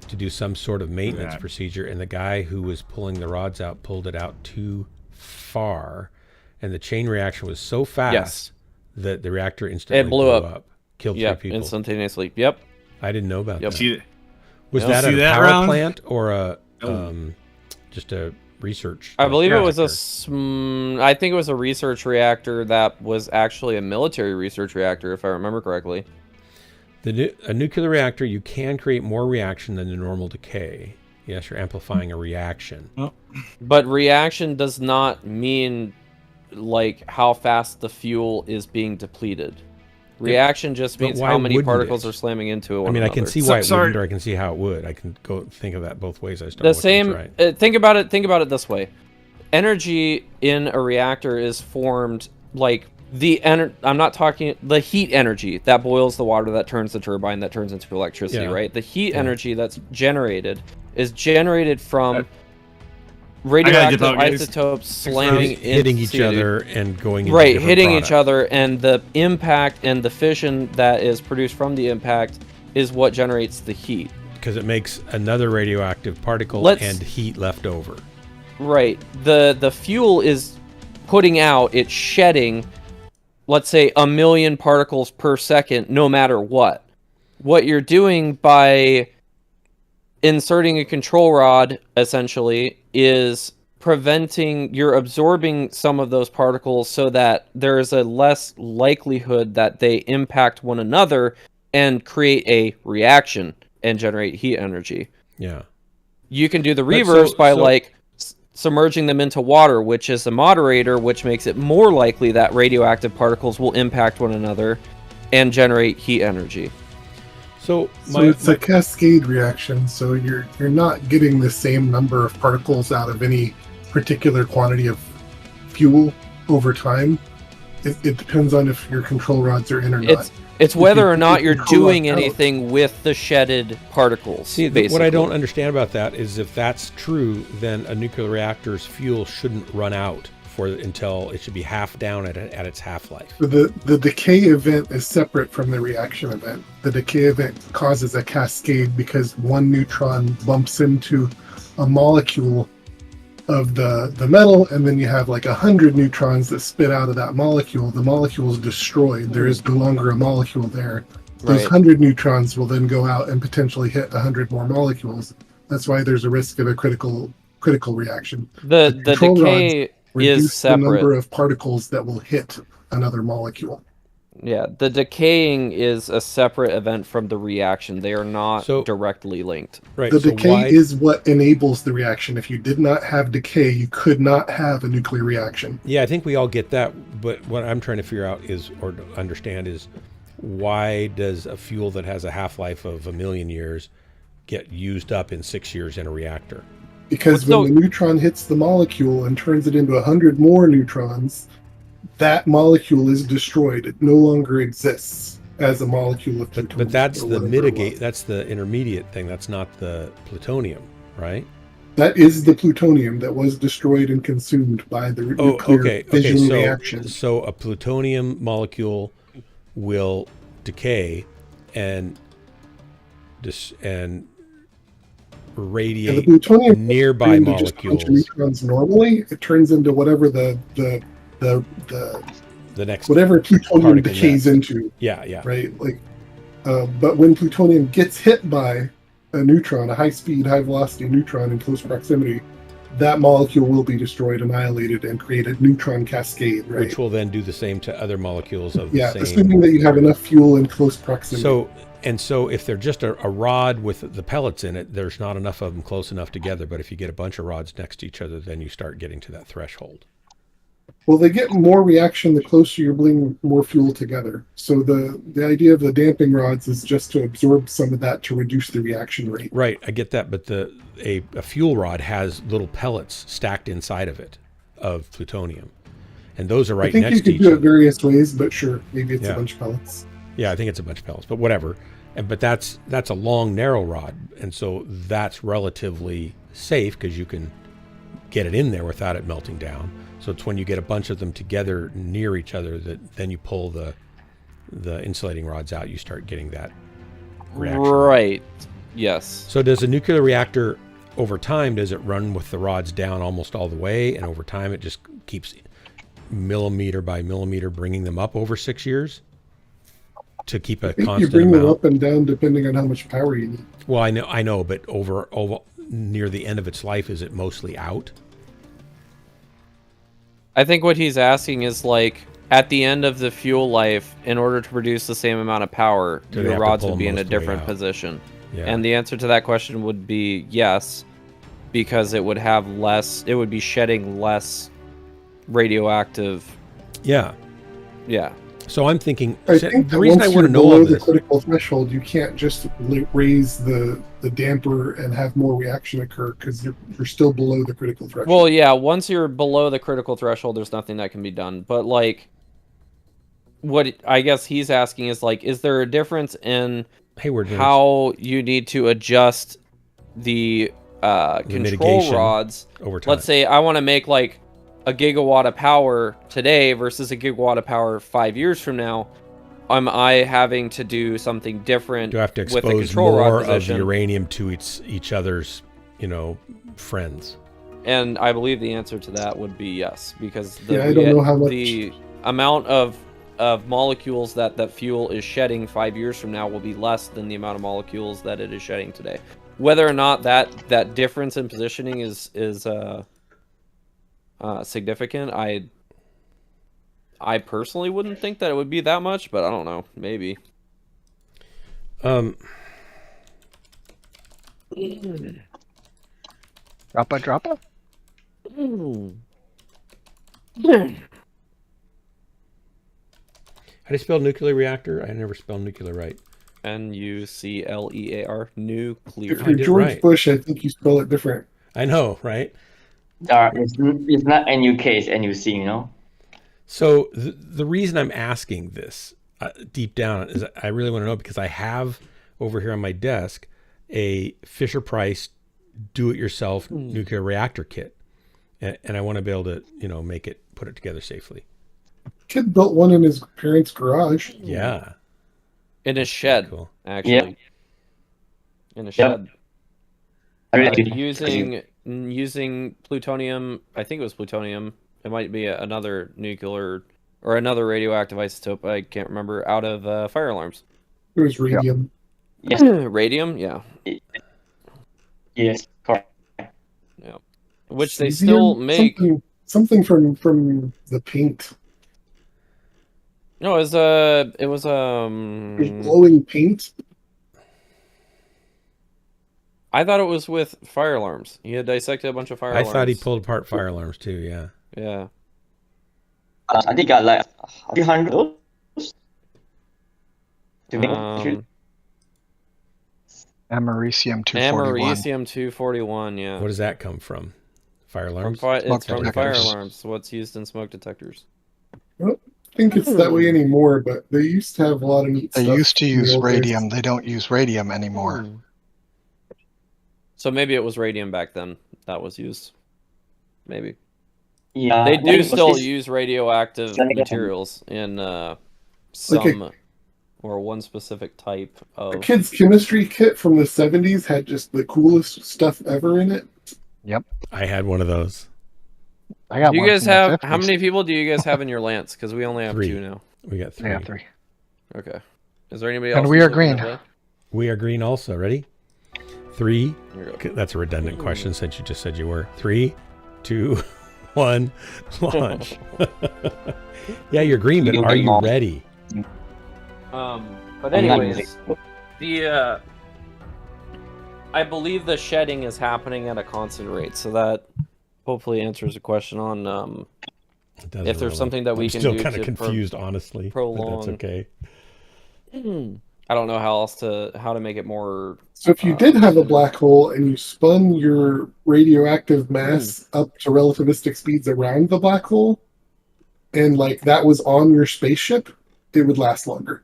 to do some sort of maintenance Yeah. procedure, and the guy who was pulling the rods out pulled it out too far, and the chain reaction was so fast Yes. that the reactor instantly blew up. Killed Yep, 3 people. instantaneously. Yep. I didn't know about Yep. that. See, Was You don't that see at a that power round? plant or a Oh. just a research? I believe it was a. reactor? I think it was a research reactor that was actually a military research reactor, if I remember correctly. A nuclear reactor, you can create more reaction than the normal decay. Yes, you're amplifying a reaction. But reaction does not mean like how fast the fuel is being depleted. Reaction just But means why how many wouldn't particles it? are slamming into one I mean, another. I can see why it wouldn't, or I can see how it would. I can go think of that both ways. I just don't know The which one's same. right. Think about it this way: energy in a reactor is formed like I'm not talking the heat energy that boils the water, that turns the turbine, that turns into electricity. Yeah. Right? The heat Yeah. energy that's generated is generated from I gotta radioactive dip out, guys. isotopes slamming hitting into each other and going into right, different hitting each products. other, and the impact and the fission that is produced from the impact is what generates the heat. because it makes another radioactive particle and heat left over. Right. The fuel is putting out, it's shedding, let's say, 1 million particles per second, no matter what. What you're doing by inserting a control rod, essentially, is you're absorbing some of those particles so that there is a less likelihood that they impact one another and create a reaction and generate heat energy. Yeah. You can do the reverse by so- like submerging them into water, which is a moderator, which makes it more likely that radioactive particles will impact one another and generate heat energy. So it's a cascade reaction, so you're not getting the same number of particles out of any particular quantity of fuel over time. It depends on if your control rods are in or not. It's whether or If not you you're control doing it out- anything with the shedded particles. See, basically. what I don't understand about that is if that's true, then a nuclear reactor's fuel shouldn't run out until it should be half down at its half-life. The decay event is separate from the reaction event. The decay event causes a cascade because one neutron bumps into a molecule of the metal, and then you have like 100 neutrons that spit out of that molecule. The molecule is destroyed. There is no longer a molecule there. Those Right. 100 neutrons will then go out and potentially hit 100 more molecules. That's why there's a risk of a critical reaction. The control decay rods reduce is separate. the number of particles that will hit another molecule. Yeah, the decaying is a separate event from the reaction. They are not directly linked. Right. The decay is what enables the reaction. If you did not have decay, you could not have a nuclear reaction. Yeah, I think we all get that, but what I'm trying to figure out is, or to understand is, why does a fuel that has a half-life of 1 million years get used up in 6 years in a reactor. Because So- when the neutron hits the molecule and turns it into 100 more neutrons, that molecule is destroyed. It no longer exists as a molecule of plutonium. But that's or the whatever it mitigate. was. That's the intermediate thing. That's not the plutonium, right? That is the plutonium that was destroyed and consumed by the nuclear fission reaction. So a plutonium molecule will decay and radiate And the plutonium nearby turns into just a bunch of molecules. neutrons normally. It turns into whatever the next whatever plutonium particle decays next. into. Yeah. Right. Like, but when plutonium gets hit by a neutron, a high-speed, high-velocity neutron in close proximity, that molecule will be destroyed, annihilated, and create a neutron cascade. Right. Which will then do the same to other molecules of the same. Assuming that you have enough fuel in close proximity. So if they're just a rod with the pellets in it, there's not enough of them close enough together. But if you get a bunch of rods next to each other, then you start getting to that threshold. Well, they get more reaction the closer you're bringing more fuel together. So the idea of the damping rods is just to absorb some of that to reduce the reaction rate. Right, I get that, but a fuel rod has little pellets stacked inside of it of plutonium, and those are right next to each other. I think you could do it various ways, but sure, maybe it's a bunch of pellets. Yeah, I think it's a bunch of pellets, but whatever. But that's a long, narrow rod, and so that's relatively safe because you can get it in there without it melting down. So it's when you get a bunch of them together near each other that then you pull the insulating rods out, you start getting that reaction. Right. Yes. So does a nuclear reactor, over time, does it run with the rods down almost all the way, and over time it just keeps millimeter by millimeter bringing them up over 6 years to keep a constant you bring amount? them up and down depending on how much power you need. Well, I know, but over near the end of its life, is it mostly out? I think what he's asking is like at the end of the fuel life, in order to produce the same amount of power, Do they your have to rods pull would be them in a most of the way different out? position. Yeah. And the answer to that question would be yes, because it would have less. It would be shedding less radioactive. Yeah. Yeah. So I'm thinking, I think the that reason I once want to you're know below all the this, critical threshold, you can't just raise the damper and have more reaction occur because you're still below the critical threshold. Well, yeah. Once you're below the critical threshold, there's nothing that can be done. But like, what I guess he's asking is like, is there a difference in how you need to adjust the control mitigation rods over time? Let's say I want to make like a gigawatt of power today versus a gigawatt of power 5 years from now. Am I having to do something different? Do I have to with the expose control more rod of the position? uranium to each other's, friends? And I believe the answer to that would be yes, because I don't know how much. the amount of molecules that fuel is shedding 5 years from now will be less than the amount of molecules that it is shedding today. Whether or not that difference in positioning is significant, I personally wouldn't think that it would be that much, but I don't know, maybe. Droppa? How do you spell nuclear reactor? I never spell nuclear right. Nuclear. Nuclear. If you're George Bush, I think you spell it different. I know, right? It's not NUK, it's NUC, So the reason I'm asking this deep down is I really want to know because I have over here on my desk a Fisher-Price do-it-yourself nuclear reactor kit, and I want to be able to put it together safely. Kid built one in his parents' garage. Yeah, in his shed, cool. Actually. Yep. In a Yep. shed. Using plutonium. I think it was plutonium. It might be another nuclear or another radioactive isotope. I can't remember. Out of fire alarms. It was radium. Yes. Radium, yeah. Yes, correct. Yeah. Which they Cesium? still make. Something from the paint. No, it was There's glowing paint. I thought it was with fire alarms. He had dissected a bunch of fire alarms. I thought he pulled apart fire alarms too. Yeah. Yeah. I think I like 300 to make Americium 241. Americium 241, yeah. What does that come from? Fire alarms? It's from detectors. fire alarms. What's used in smoke detectors. I don't think it's that way anymore, but they used to have a lot of neat They stuff. used to in the use old days. radium. They don't use radium anymore. So maybe it was radium back then that was used. Maybe. Yeah, They do what's still this? use radioactive materials in some or one specific type A of. kid's chemistry kit from the 70s had just the coolest stuff ever in it. Yep. I had one of those. I got Do you one guys from the have 50s. how many people do you guys have in your lance? Because we only have 3. 2 now. We got 3. Yeah, 3. Okay. Is there anybody else? And we who's are looking to green. play? We are green also. Ready? 3. Here we go. That's a redundant question since you just said you were. 3, 2, 1, launch. Yeah, you're green, but are you ready? But anyways, the I believe the shedding is happening at a constant rate, so that hopefully answers the question on if there's something that we can do. I'm still kind of confused, honestly. Prolong. But that's okay. I don't know how to make it more. So if you did have a black hole and you spun your radioactive mass up to relativistic speeds around the black hole, and like that was on your spaceship, it would last longer.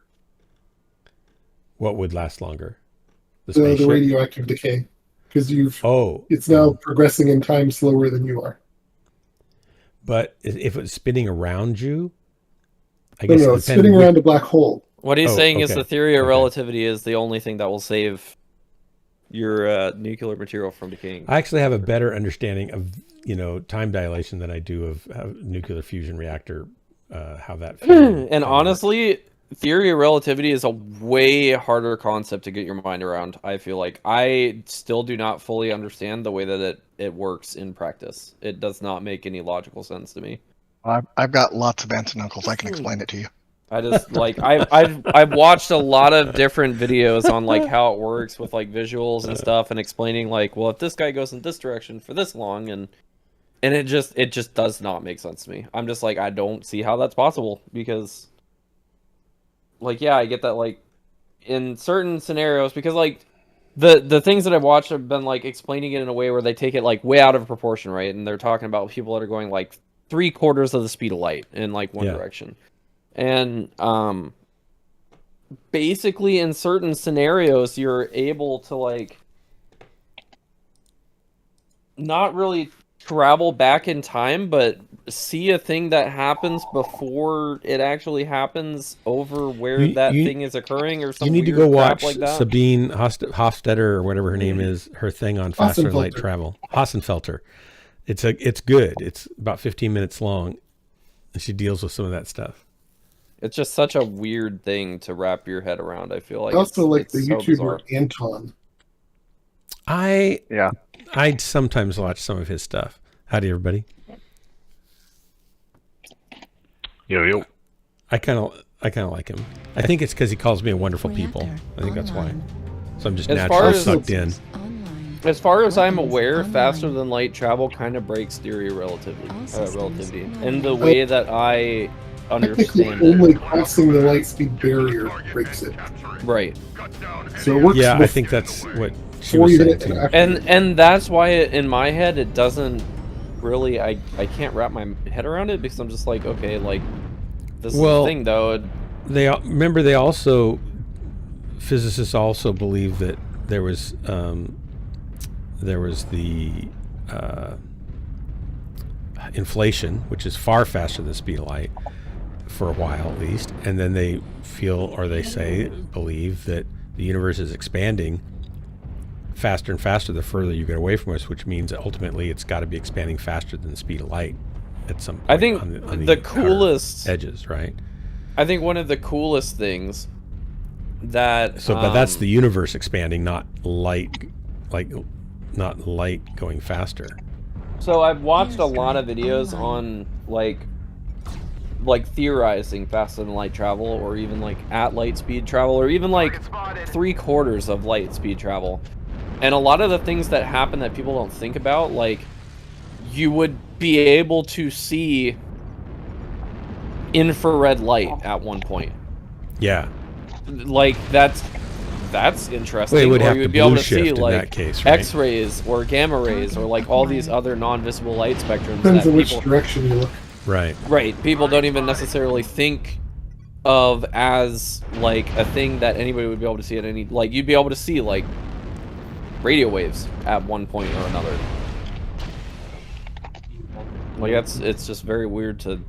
What would last longer? The radioactive decay, because it's now progressing in time slower than you are. But if it's spinning around you, I guess it's spinning around a black hole. What he's saying is the theory of relativity is the only thing that will save your nuclear material from decaying. I actually have a better understanding of time dilation than I do of nuclear fusion reactor, how that. And honestly, theory of relativity is a way harder concept to get your mind around. I feel like I still do not fully understand the way that it works in practice. It does not make any logical sense to me. I've got lots of aunts and uncles. I can explain it to you. I just like I've watched a lot of different videos on like how it works with like visuals and stuff and explaining like, well, if this guy goes in this direction for this long and it just does not make sense to me. I'm just like, I don't see how that's possible because like, yeah, I get that like in certain scenarios because like the things that I've watched have been like explaining it in a way where they take it like way out of proportion, right? And they're talking about people that are going like 3/4 of the speed of light in like one direction. And basically in certain scenarios you're able to like not really travel back in time but see a thing that happens before it actually happens over where that thing is occurring or something. You need to go watch like that. Sabine Hofstetter or whatever her name is, her thing on faster than light travel. Hassenfelter. It's good. It's about 15 minutes long and she deals with some of that stuff. It's just such a weird thing to wrap your head around. I feel like also like it's the so YouTuber bizarre. Anton. I sometimes watch some of his stuff. Howdy, everybody. Yo. I kind of like him. I think it's because he calls me a wonderful people. I think that's why. So I'm just naturally sucked in. As far as I'm aware, faster than light travel kind of breaks theory of relativity, and the way that I understand it. Only crossing the light speed barrier breaks it. Right. So it works. Yeah, I think that's what she was saying too. And that's why in my head it doesn't really. I can't wrap my head around it because I'm just like, okay, like this is the thing though. They also physicists also believe that there was the inflation, which is far faster than the speed of light for a while at least, and then they feel, or they say, believe that the universe is expanding faster and faster the further you get away from us, which means that ultimately it's got to be expanding faster than the speed of light at some point. I think on the coolest edges, right? I think one of the coolest things that but that's the universe expanding, not light, not light going faster. So I've watched a lot of videos on like theorizing faster than light travel, or even like at light speed travel, or even like 3/4 of light speed travel. And a lot of the things that happen that people don't think about, like you would be able to see infrared light at one point. Yeah. Like that's that's interesting. Well, it would or have you to would be able blue to see shift in like that case, right? X-rays or gamma rays or like all these other non-visible light spectrums Depends that on which people direction you look. Right. people don't even necessarily think of as like a thing that anybody would be able to see at any, like you'd be able to see like radio waves at one point or another. Like it's just very weird to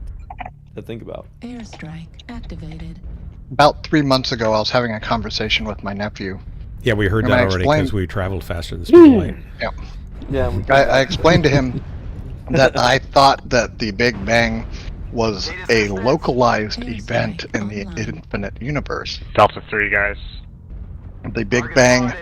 think about. Airstrike activated. About 3 months ago, I was having a conversation with my nephew. Yeah, we heard And that I already explained- because we traveled faster than the speed of light. Yeah. Yeah. I explained to him that I thought that the Big Bang was a localized event in the infinite universe. Delta 3, guys. The Big Bang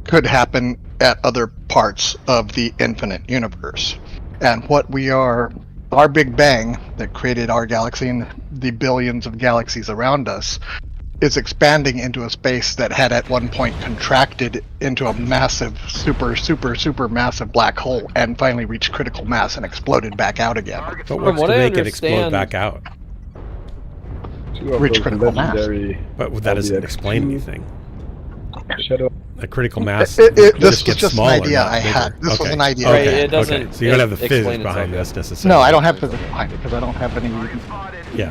could happen at other parts of the infinite universe. And what we are, our Big Bang that created our galaxy and the billions of galaxies around us, is expanding into a space that had at one point contracted into a massive, super massive black hole and finally reached critical mass and exploded back out again. But what's to make it explode back out? Reach critical mass. But that doesn't explain anything. A critical mass This just was gets just an smaller, idea not I bigger. had. This was Okay. an idea. Okay. Right, it doesn't Okay. So you don't have the explain physics behind itself. this necessarily. No, I don't have physics behind it because I don't have any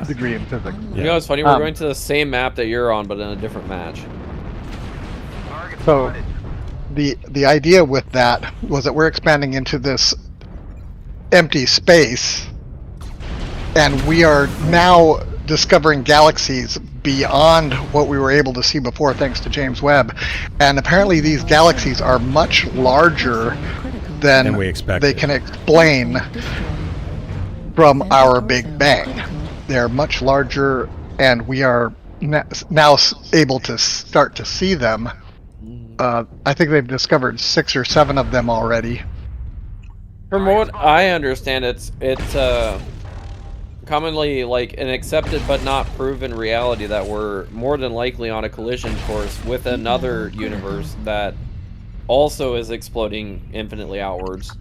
degree in physics. You know, it's funny. We're going to the same map that you're on, but in a different match. So, the idea with that was that we're expanding into this empty space, and we are now discovering galaxies beyond what we were able to see before, thanks to James Webb. And apparently, these galaxies are much larger than we expected. they can explain from our Big Bang. They're much larger, and we are now able to start to see them. I think they've discovered 6 or 7 of them already. From what I understand, it's commonly like an accepted but not proven reality that we're more than likely on a collision course with another universe that also is exploding infinitely outwards.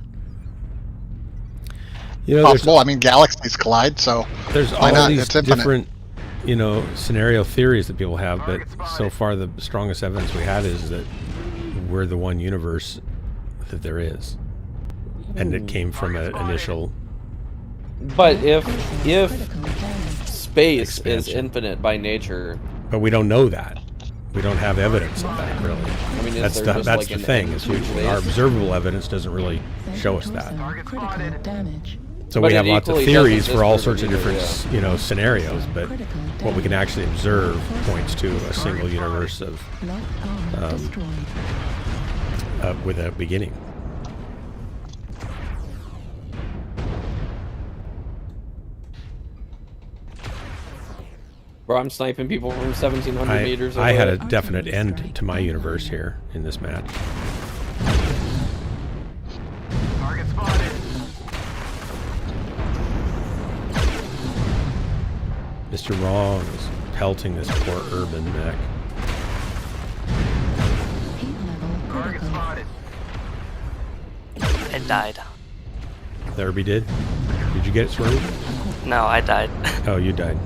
You know, Possible. I mean, galaxies collide, so there's why all not? these It's infinite. different, scenario theories that people have, but so far the strongest evidence we had is that we're the one universe that there is, and it came from an initial. But if space is Expansion. infinite by nature, But we don't know that. We don't have evidence of that, really. I mean, is That's there the, just that's like the an thing. Is huge our base? observable evidence doesn't really show us that. Critical damage. So But we have it lots of equally theories doesn't for all disprove sorts of it different, either, scenarios, but what we can actually observe points to a single universe of Left arm destroyed. with a beginning. Bro, I'm sniping people from 1,700 meters away. I had a definite end to my universe here in this match. Target spotted. Mr. Wrong is pelting this poor urban mech. Heat level Target critical. spotted. I died. Therby did? Did you get it, Swerve? No, I died. Oh, you died.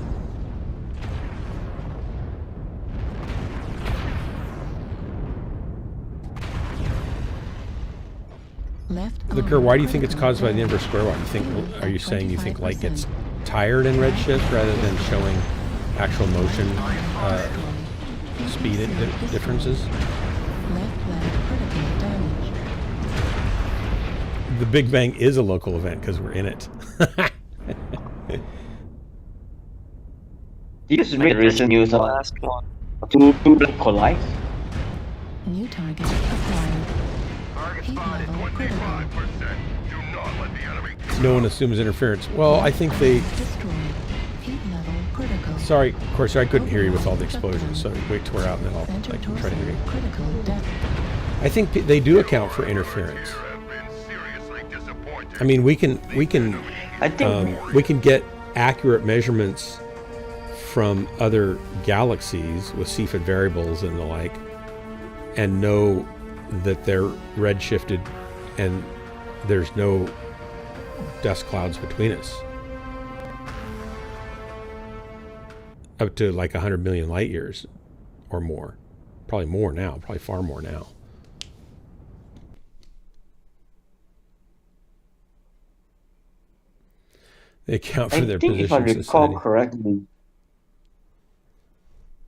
Left Look, arm why do you think it's critical caused by the inverse square? Why do you think? Are you saying you think light gets tired in redshift rather than showing actual motion speed differences? Left leg critical damage. The Big Bang is a local event because we're in it. This is really recent news The of last one. two black collide. New target acquired. Target Heat spotted. level critical. 25%. Do not let the enemy. No one assumes interference. Well, I think they. Destroyed. Heat level critical. Sorry, of course, I couldn't hear you with all the explosions, so wait till we're out and then I Center can try to hear you. torso critical depth. I think they do account for interference. Have been seriously disappointed. I mean, we can I think we can get accurate measurements from other galaxies with Cepheid variables and the like, and know that they're redshifted and there's no dust clouds between us. Up to like 100 million light years or more. Probably more now, probably far more now. They account for their position if I in recall society. correctly,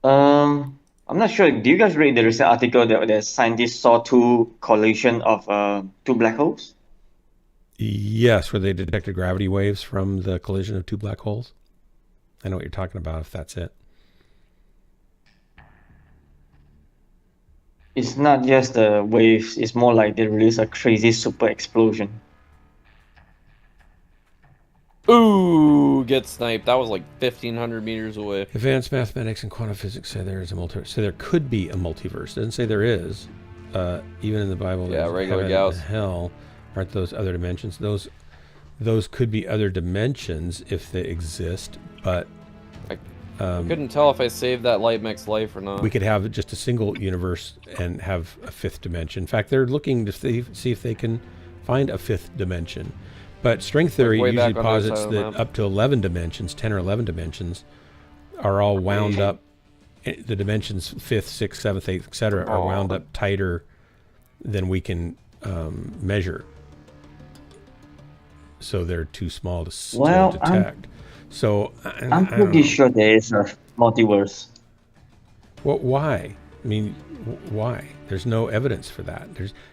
I'm not sure. Do you guys read the recent article that the scientists saw two collision of two black holes? Yes, where they detected gravity waves from the collision of two black holes. I know what you're talking about, if that's it. It's not just the waves, it's more like they release a crazy super explosion. Ooh, get sniped. That was like 1,500 meters away. Advanced mathematics and quantum physics say there is a multiverse. So there could be a multiverse. It doesn't say there is. Even in the Bible, there's regular heaven Gauss. and hell. Aren't those other dimensions? Those could be other dimensions if they exist, but I couldn't tell if I saved that light Mech's life or not. we could have just a single universe and have a fifth dimension. In fact, they're looking to see if they can find a fifth dimension. But string theory way usually back on the other posits side of the that map. up to 11 dimensions, 10 or 11 dimensions, are all wound up. The dimensions 5th, 6th, 7th, 8th, etc. are wound up tighter than we can measure. So they're too small to Well, detect. I'm pretty sure there is a multiverse. Well, why? I mean, why? There's no evidence for that.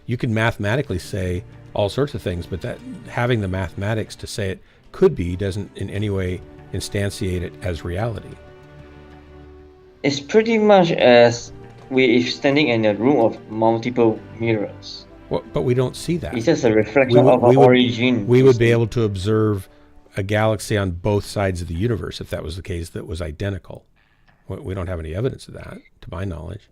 You can mathematically say all sorts of things, but that having the mathematics to say it could be doesn't in any way instantiate it as reality. It's pretty much as we standing in a room of multiple mirrors. Well, but we don't see that. It's just a reflection of our origin. We would be able to observe a galaxy on both sides of the universe if that was the case that was identical. We don't have any evidence of that, to my knowledge.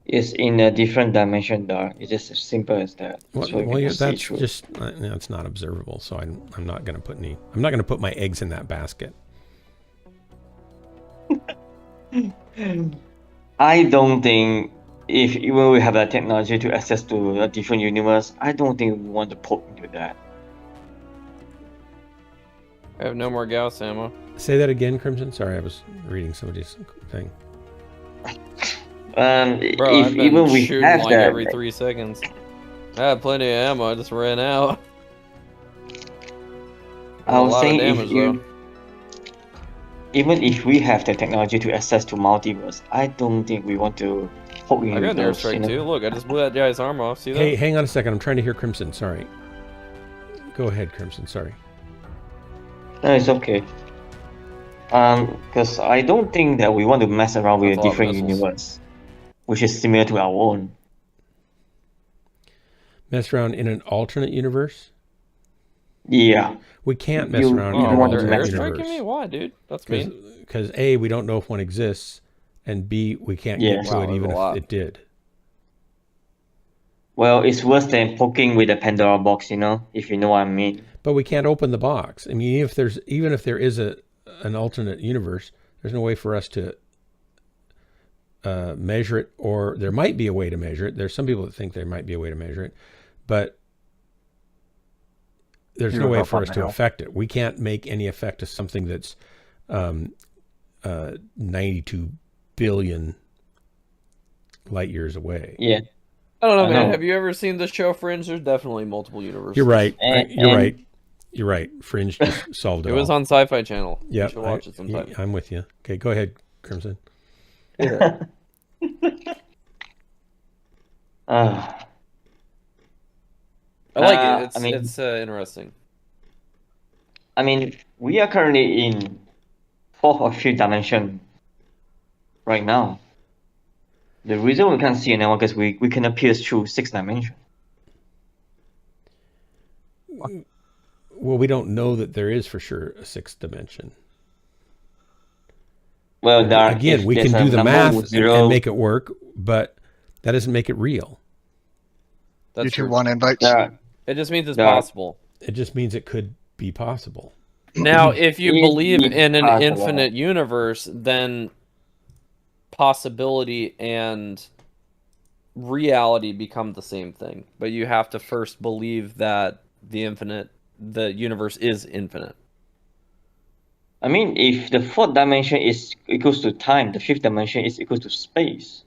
It's in a different dimension, Dark. It's just as simple as that. That's just it's not observable. So I'm not going to put any. I'm not going to put my eggs in that basket. I don't think even we have the technology to access to a different universe, I don't think we want to poke into that. I have no more Gauss ammo. Say that again, Crimson. Sorry, I was reading somebody's thing. Bro, I've been even we shooting have like that, every 3 seconds. I had plenty of ammo, I just ran out. I was saying damage, even if we have the technology to access to multiverse, I don't think we want to poke into I got an those, airstrike too. Look, I just blew that guy's arm off. See that? Hey, hang on a second. I'm trying to hear Crimson. Sorry. Go ahead, Crimson. Sorry. No, it's okay. Because I don't think that we want to mess around with a different universe, which is similar to our own. Mess around in an alternate universe? Yeah. We can't mess around in an alternate universe. Me? Why, dude? That's mean. Because A, we don't know if one exists, and B, we can't get to it even if it did. Well, it's worse than poking with a Pandora box, if you know what I mean. But we can't open the box. I mean, even if there is an alternate universe, there's no way for us to measure it, or there might be a way to measure it. There's some people that think there might be a way to measure it, but there's no way for us to affect it. We can't make any effect to something that's 92 billion light years away. Yeah. I don't know, man. Have you ever seen the show Fringe? There's definitely multiple universes. You're right. You're right. Fringe just solved it. It was on Sci-Fi Channel. Yeah, you should watch it sometime. I'm with you. Okay, go ahead, Crimson. Yeah. I like it. It's interesting. I mean, we are currently in 4th or 5th dimension right now. The reason we can't see anyone because we can pierce through 6th dimension. Well, we don't know that there is for sure a 6th dimension. Well, again, we can do the math and make it work, but that doesn't make it real. That's YouTube one invites. It just means it's possible. It just means it could be possible. Now, if you believe in an infinite universe, then possibility and reality become the same thing. But you have to first believe that the universe is infinite. I mean, if the fourth dimension is equals to time, the fifth dimension is equal to space.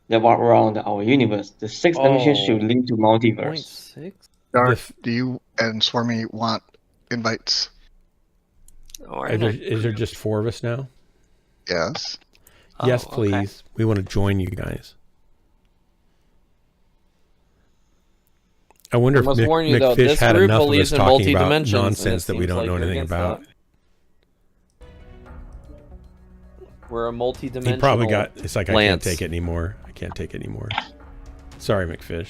That walk around our universe. The sixth dimension should link to multiverse. 0.6? Darth, do you and Swarmy want invites? Is there just 4 of us now? Yes. Yes, Oh, okay. please. We want to join you guys. I wonder I if must warn you, though, McFish this had group enough of us believes in talking about multi-dimensions, and nonsense it that we seems don't like know you're anything against about. that. We're a multi-dimensional. He probably got. It's like I can't Lance. take it anymore. I can't take it anymore. Sorry, McFish.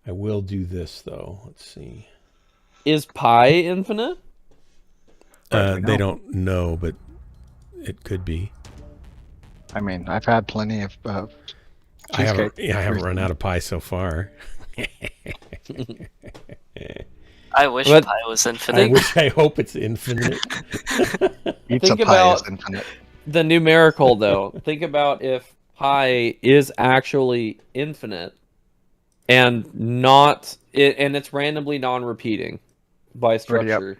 I will do this though. Let's see. Is pi infinite? They don't know, but it could be. I mean, I've had plenty of I haven't cheesecake. run out of pie so far. I wish But- pi was infinite. I hope it's infinite. Pizza Think pie about- is infinite. The numerical, though. Think about if pi is actually infinite and and it's randomly non-repeating by structure.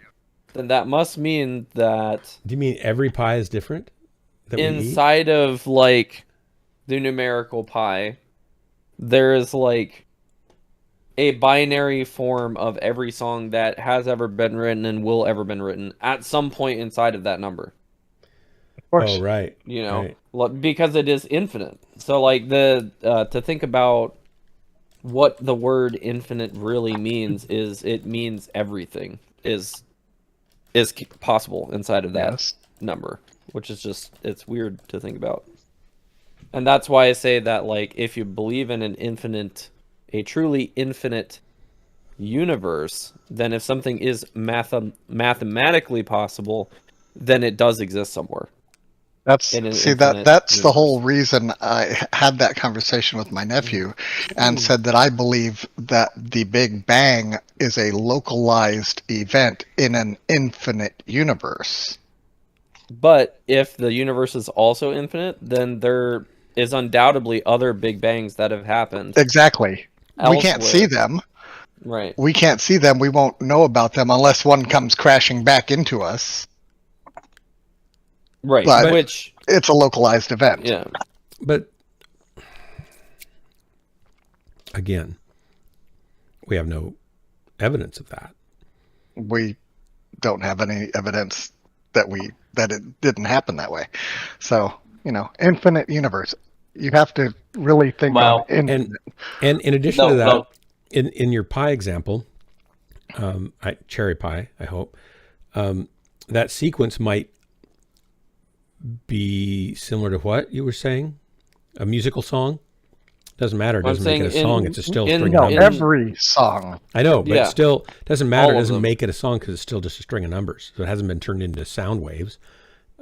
Then that must mean that Do you mean every pie is different? That we eat? inside of like the numerical pi, there is like a binary form of every song that has ever been written and will ever been written at some point inside of that number. Of course. Oh, right. You know, Right. because it is infinite. So like to think about what the word infinite really means is it means everything is possible inside of that Yes. number, which is just, it's weird to think about. And that's why I say that, like, if you believe in a truly infinite universe, then if something is mathematically possible, then it does exist somewhere. That's in an see infinite that's the universe. whole reason I had that conversation with my nephew and said that I believe that the Big Bang is a localized event in an infinite universe. But if the universe is also infinite, then there is undoubtedly other Big Bangs that have happened. Exactly. We can't see elsewhere. them. Right. We can't see them. We won't know about them unless one comes crashing back into us. Right. But Which, it's a localized event. yeah. But again, we have no evidence of that. We don't have any evidence that it didn't happen that way. So, infinite universe. You have to really think Well, of infinite. And in addition No, to that, no. in your pie example, cherry pie, I hope, that sequence might be similar to what you were saying? A musical song? Doesn't matter. It I'm doesn't make it a saying song. in- It's still a in- string No, of numbers. every song. I know, but Yeah. it still doesn't matter. All It of doesn't them. make it a song because it's still just a string of numbers. So it hasn't been turned into sound waves.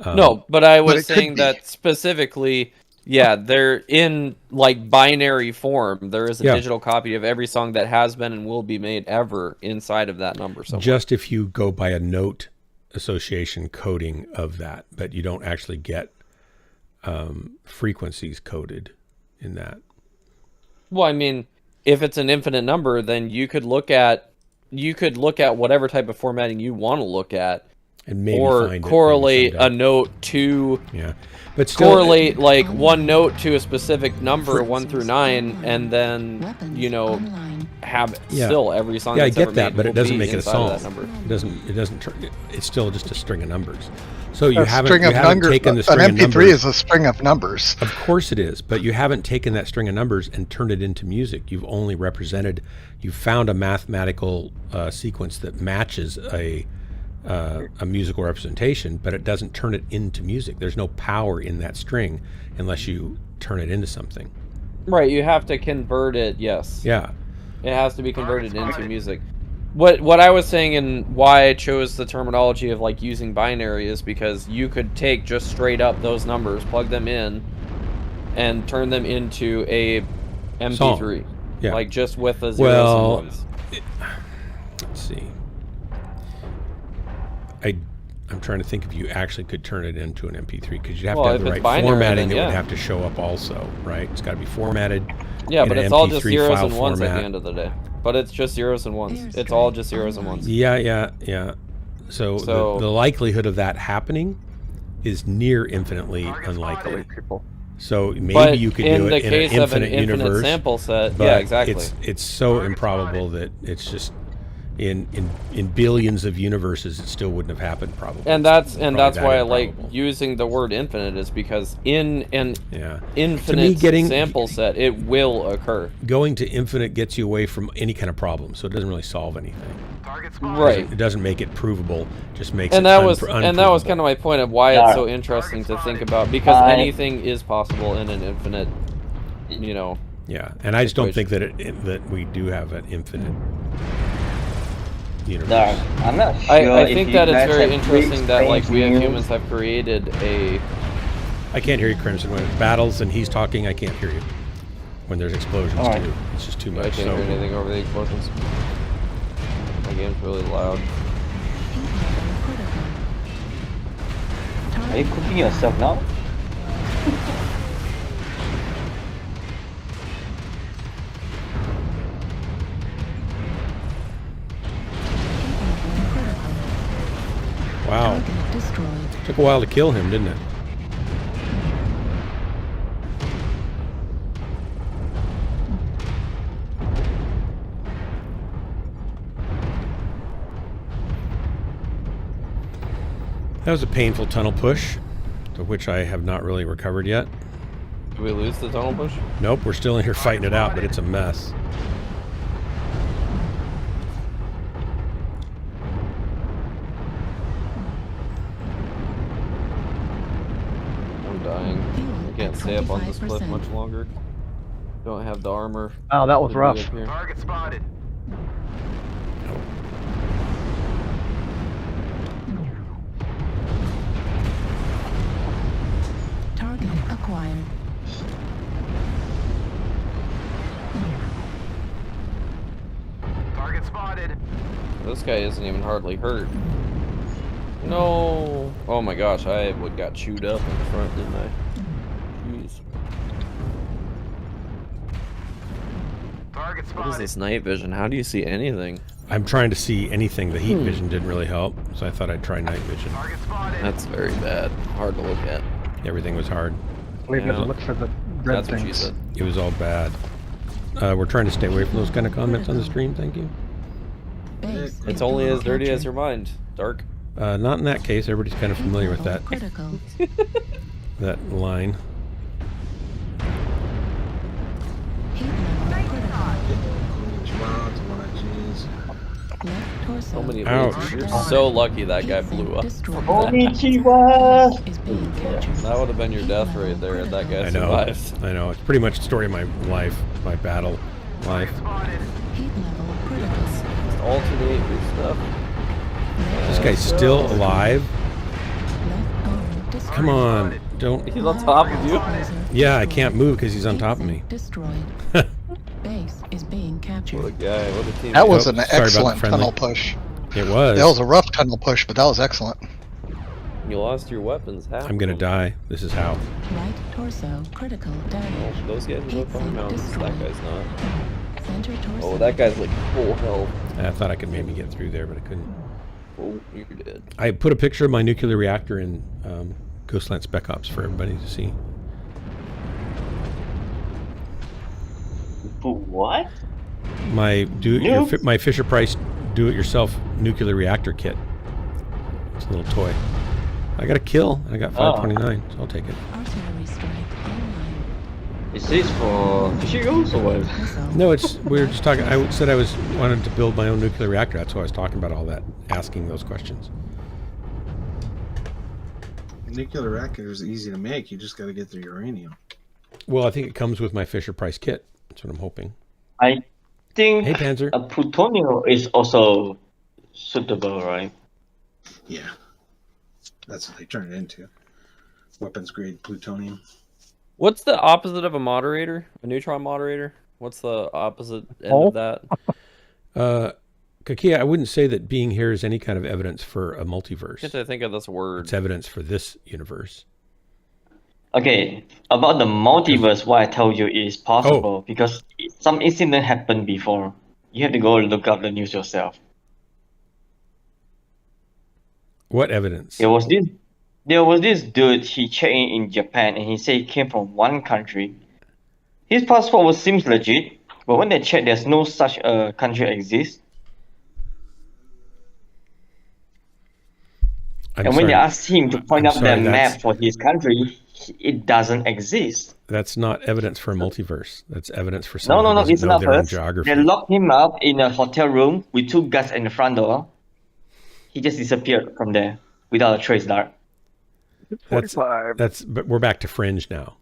No, but I was it could saying be. that specifically, yeah, they're in like binary form. There is a Yeah. digital copy of every song that has been and will be made ever inside of that number somewhere. Just if you go by a note association coding of that, but you don't actually get frequencies coded in that. Well, I mean, if it's an infinite number, then you could look at whatever type of formatting you want to look at, And maybe or find it correlate maybe a note to yeah, but still, correlate like one note to a specific number 1 through 9, and then Weapons online. have Yeah. still every song. Yeah, I that's get ever that, made but will it doesn't be make it a inside song. of that number. It doesn't turn. It's still just a string of numbers. So you A haven't string of taken the numbers. string An of MP3 numbers. is a string of numbers. Of course it is, but you haven't taken that string of numbers and turned it into music. You've only represented. You found a mathematical sequence that matches a musical representation, but it doesn't turn it into music. There's no power in that string unless you turn it into something. Right, you have to convert it. Yes. Yeah. It has to be converted into music. What I was saying and why I chose the terminology of like using binary is because you could take just straight up those numbers, plug them in, and turn them into a MP3. Song. Yeah. Like just with the zeros Well, and ones. let's see. I'm trying to think if you actually could turn it into an MP3 because you'd have Well, to have if the it's right binary, formatting then that would yeah. have to show up also, right? It's got to be formatted. Yeah, in but an it's all just MP3 zeros file and ones at format. the end of the day. But it's just zeros and ones. It's all just zeros and ones. Yeah. So the likelihood of that happening is near infinitely unlikely. So maybe But you could in do the it in case an of an infinite infinite universe. sample set, but yeah, exactly. It's so improbable that it's just in billions of universes it still wouldn't have happened probably. And that's that why I like improbable. using the word infinite is because in an To infinite me, sample set it will occur. Going to infinite gets you away from any kind of problem, so it doesn't really solve anything. Right. It doesn't make it provable, just makes And it that was unprovable. kind of my point of why it's so interesting to think about, because anything is possible in an infinite, you know. Yeah, and I just don't think that that we do have an infinite universe. No, I'm not sure. I think that it's very interesting that like we as humans have created a. I can't hear you, Crimson. When it battles and he's talking, I can't hear you. When there's explosions too, it's just too much. I can't hear anything over the explosions. My game's really loud. Are you cooking yourself now? Wow. Took a while to kill him, didn't it? That was a painful tunnel push, to which I have not really recovered yet. Did we lose the tunnel push? Nope, we're still in here fighting it out, but it's a mess. I'm dying. I can't stay up on this cliff much longer. Don't have the armor. Oh, that was to be rough. up here. Target spotted. Target acquired. Target spotted. This guy isn't even hardly hurt. No. Oh my gosh, I got chewed up in front, didn't I? Jeez. Target What is spotted. this night vision? How do you see anything? I'm trying to see anything. The heat vision didn't really help, so I thought I'd try night vision. Target spotted. That's very bad. Hard to look at. Everything was hard. Leave Yeah. it to look for the red That's what she things. said. It was all bad. We're trying to stay away from those kind of comments on the stream, thank you. Base It's is only being as dirty as captured. your mind, Dark. Not in that case. Everybody's kind of familiar with that Critical. that line. Heat level critical. Left torso. So many Ouch. leads. You're so lucky that guy Heat blew sink up. destroyed. Konnichiwa! Is being captured. That would have been your death right there if that guy I know. survived. I know. It's pretty much the story of my life, my battle life. Heat level critical. Just alternate your stuff. This guy's still alive. Left arm destroyed. Come on, don't. He's on top of you. Yeah, I can't move because he's on top of me. Destroyed. Base is being captured. What a guy. What a team. That was Oh, an sorry about the excellent friendly. tunnel push. It was. That was a rough tunnel push, but that was excellent. You lost your weapons. Half I'm gonna of them. die. This is how. Right torso critical Oh, damage. those guys are up on the mountains. That guy's not. Center torso. Oh, that guy's like full health. I thought I could maybe get through there, but I couldn't. Oh, you're dead. I put a picture of my nuclear reactor in Ghostland Spec Ops for everybody to see. What? My my Fisher Price do-it-yourself nuclear reactor kit. It's a little toy. I got a kill. I got 529, so I'll take it. Artillery strike online. Is this for fishing goals or what? Missile. No, we were just talking. I said wanted to build my own nuclear reactor. That's why I was talking about all that, asking those questions. Nuclear reactor is easy to make. You just got to get the uranium. Well, I think it comes with my Fisher Price kit. That's what I'm hoping. I think Hey, Panzer. a plutonium is also suitable, right? Yeah. That's what they turn it into. Weapons grade plutonium. What's the opposite of a moderator? A neutron moderator? What's the opposite end Oh. of that? Kakia, I wouldn't say that being here is any kind of evidence for a multiverse. Get to think of this word. It's evidence for this universe. Okay, about the multiverse, what I told you is possible because some incident happened before. You have to go look up the news yourself. What evidence? There was this dude, he checked in Japan and he said he came from one country. His passport seems legit, but when they check, there's no such a country exists. And when they asked him to point out the map for his country, it doesn't exist. That's not evidence for a multiverse. That's evidence for someone No, who doesn't it's know not their own first. geography. They locked him up in a hotel room with 2 guards in the front door. He just disappeared from there without a trace dart. But we're back to Fringe now.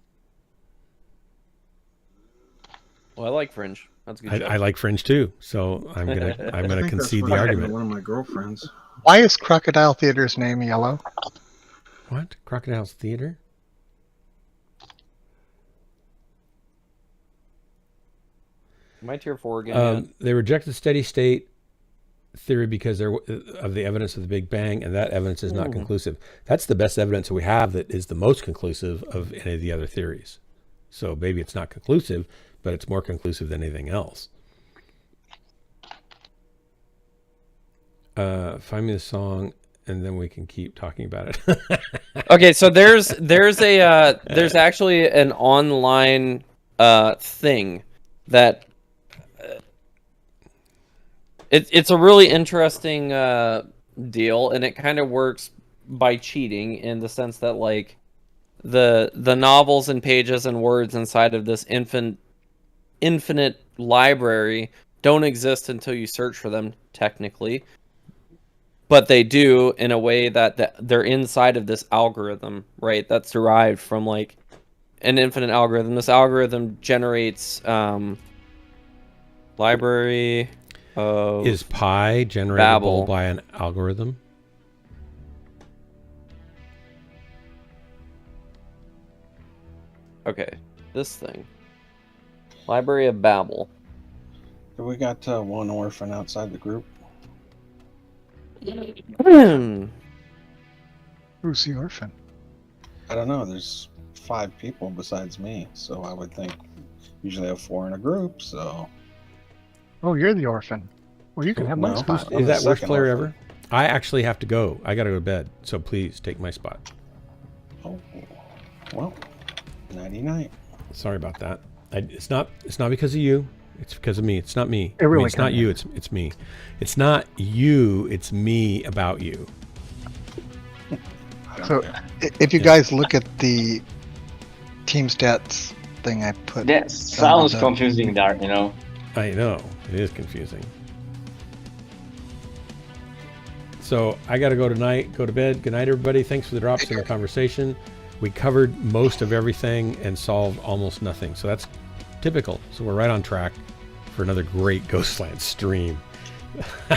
Well, I like Fringe. That's a good. I like Fringe too, so I'm gonna concede the argument. One of my girlfriends. Why is Crocodile Theater's name yellow? What? Crocodile's Theater? Am I tier 4 again? They rejected steady state theory because of the evidence of the Big Bang, and that evidence is not conclusive. That's the best evidence we have that is the most conclusive of any of the other theories. So maybe it's not conclusive, but it's more conclusive than anything else. Find me the song, and then we can keep talking about it. Okay, so there's actually an online thing that it's a really interesting deal, and it kind of works by cheating in the sense that like the novels and pages and words inside of this infinite library don't exist until you search for them technically, but they do in a way that they're inside of this algorithm, right? That's derived from like an infinite algorithm. This algorithm generates library of Is pi generatable Babel by an algorithm? Okay, this thing. Library of Babel. We got one orphan outside the group. Who's the orphan? I don't know. There's 5 people besides me, so I would think usually have 4 in a group. So. Oh, you're the orphan. Well, you can have my spot. Is that worst player ever? I actually have to go. I got to go to bed, so please take my spot. Oh, well, nighty-night. Sorry about that. It's not because of you. It's because of me. It's not me. It really it's not you. It's me. It's not you. It's me about you. So, if you guys look at the team stats thing I put, that sounds confusing, Dark. You know. I know it is confusing. So I got to go tonight. Go to bed. Good night, everybody. Thanks for the drops in the conversation. We covered most of everything and solved almost nothing. So that's typical. So we're right on track for another great Ghostland stream.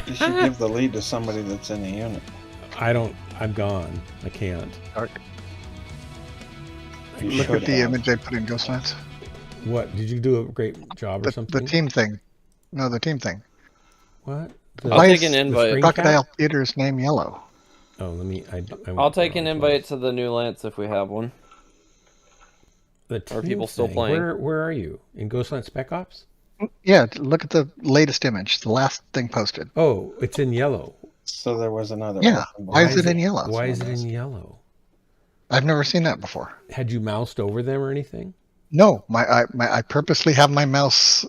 You should give the lead to somebody that's in the unit. I'm gone. I can't. Look at the image I put in Ghostlands. What? Did you do a great job or something? The team thing. No, the team thing. What? I'll take an invite. Crocodile Theater's name yellow. Oh, let me. I'll take an invite to the new Lance if we have one. Are people still playing? Where are you? In Ghostland Spec Ops? Yeah, look at the latest image, the last thing posted. Oh, it's in yellow. So there was another. Yeah, why is it in yellow? Why is it in yellow? I've never seen that before. Had you moused over them or anything? No, I purposely have my mouse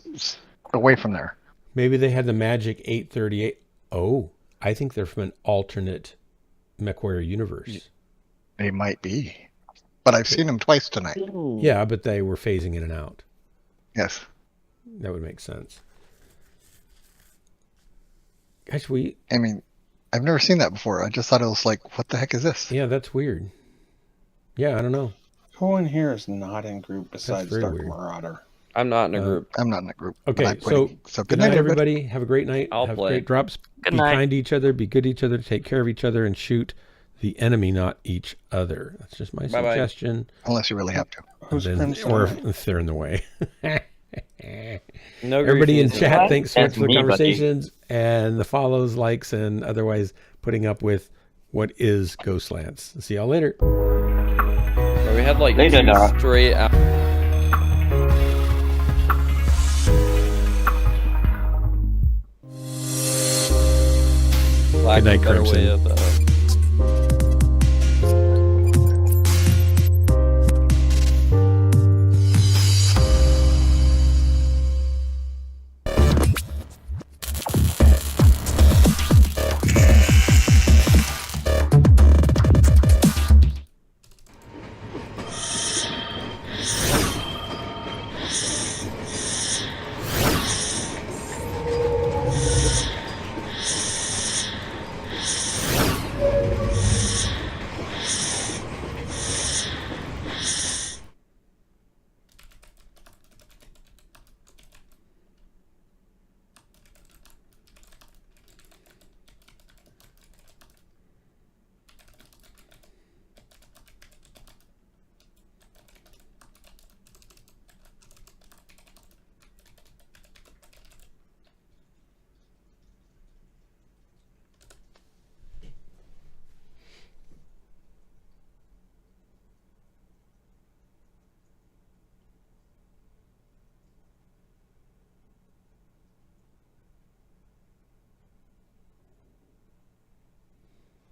away from there. Maybe they had the magic 838. Oh, I think they're from an alternate Mechwarrior universe. They might be. But I've seen them twice tonight. Yeah, but they were phasing in and out. Yes. That would make sense. Guys, I mean, I've never seen that before. I just thought it was like, what the heck is this? Yeah, that's weird. Yeah, I don't know. Who in here is not in group besides Dark weird. Marauder? I'm not in a group. I'm not in a group. Okay, so good night, everybody. Have a great night. I'll Have play. great drops. Good be night. kind to each other. Be good to each other. Take care of each other and shoot the enemy, not each other. That's just my Bye-bye. suggestion. Unless you really have to. Who's Then, Prince or tonight? if they're in the way. No Everybody in griefies. chat, thanks so much That's for the me, buddy. conversations and the follows, likes, and otherwise putting up with what is Ghostlands. See y'all later. Bro, we had like Later, 2 Dara. straight out. Good night, better Crimson. way of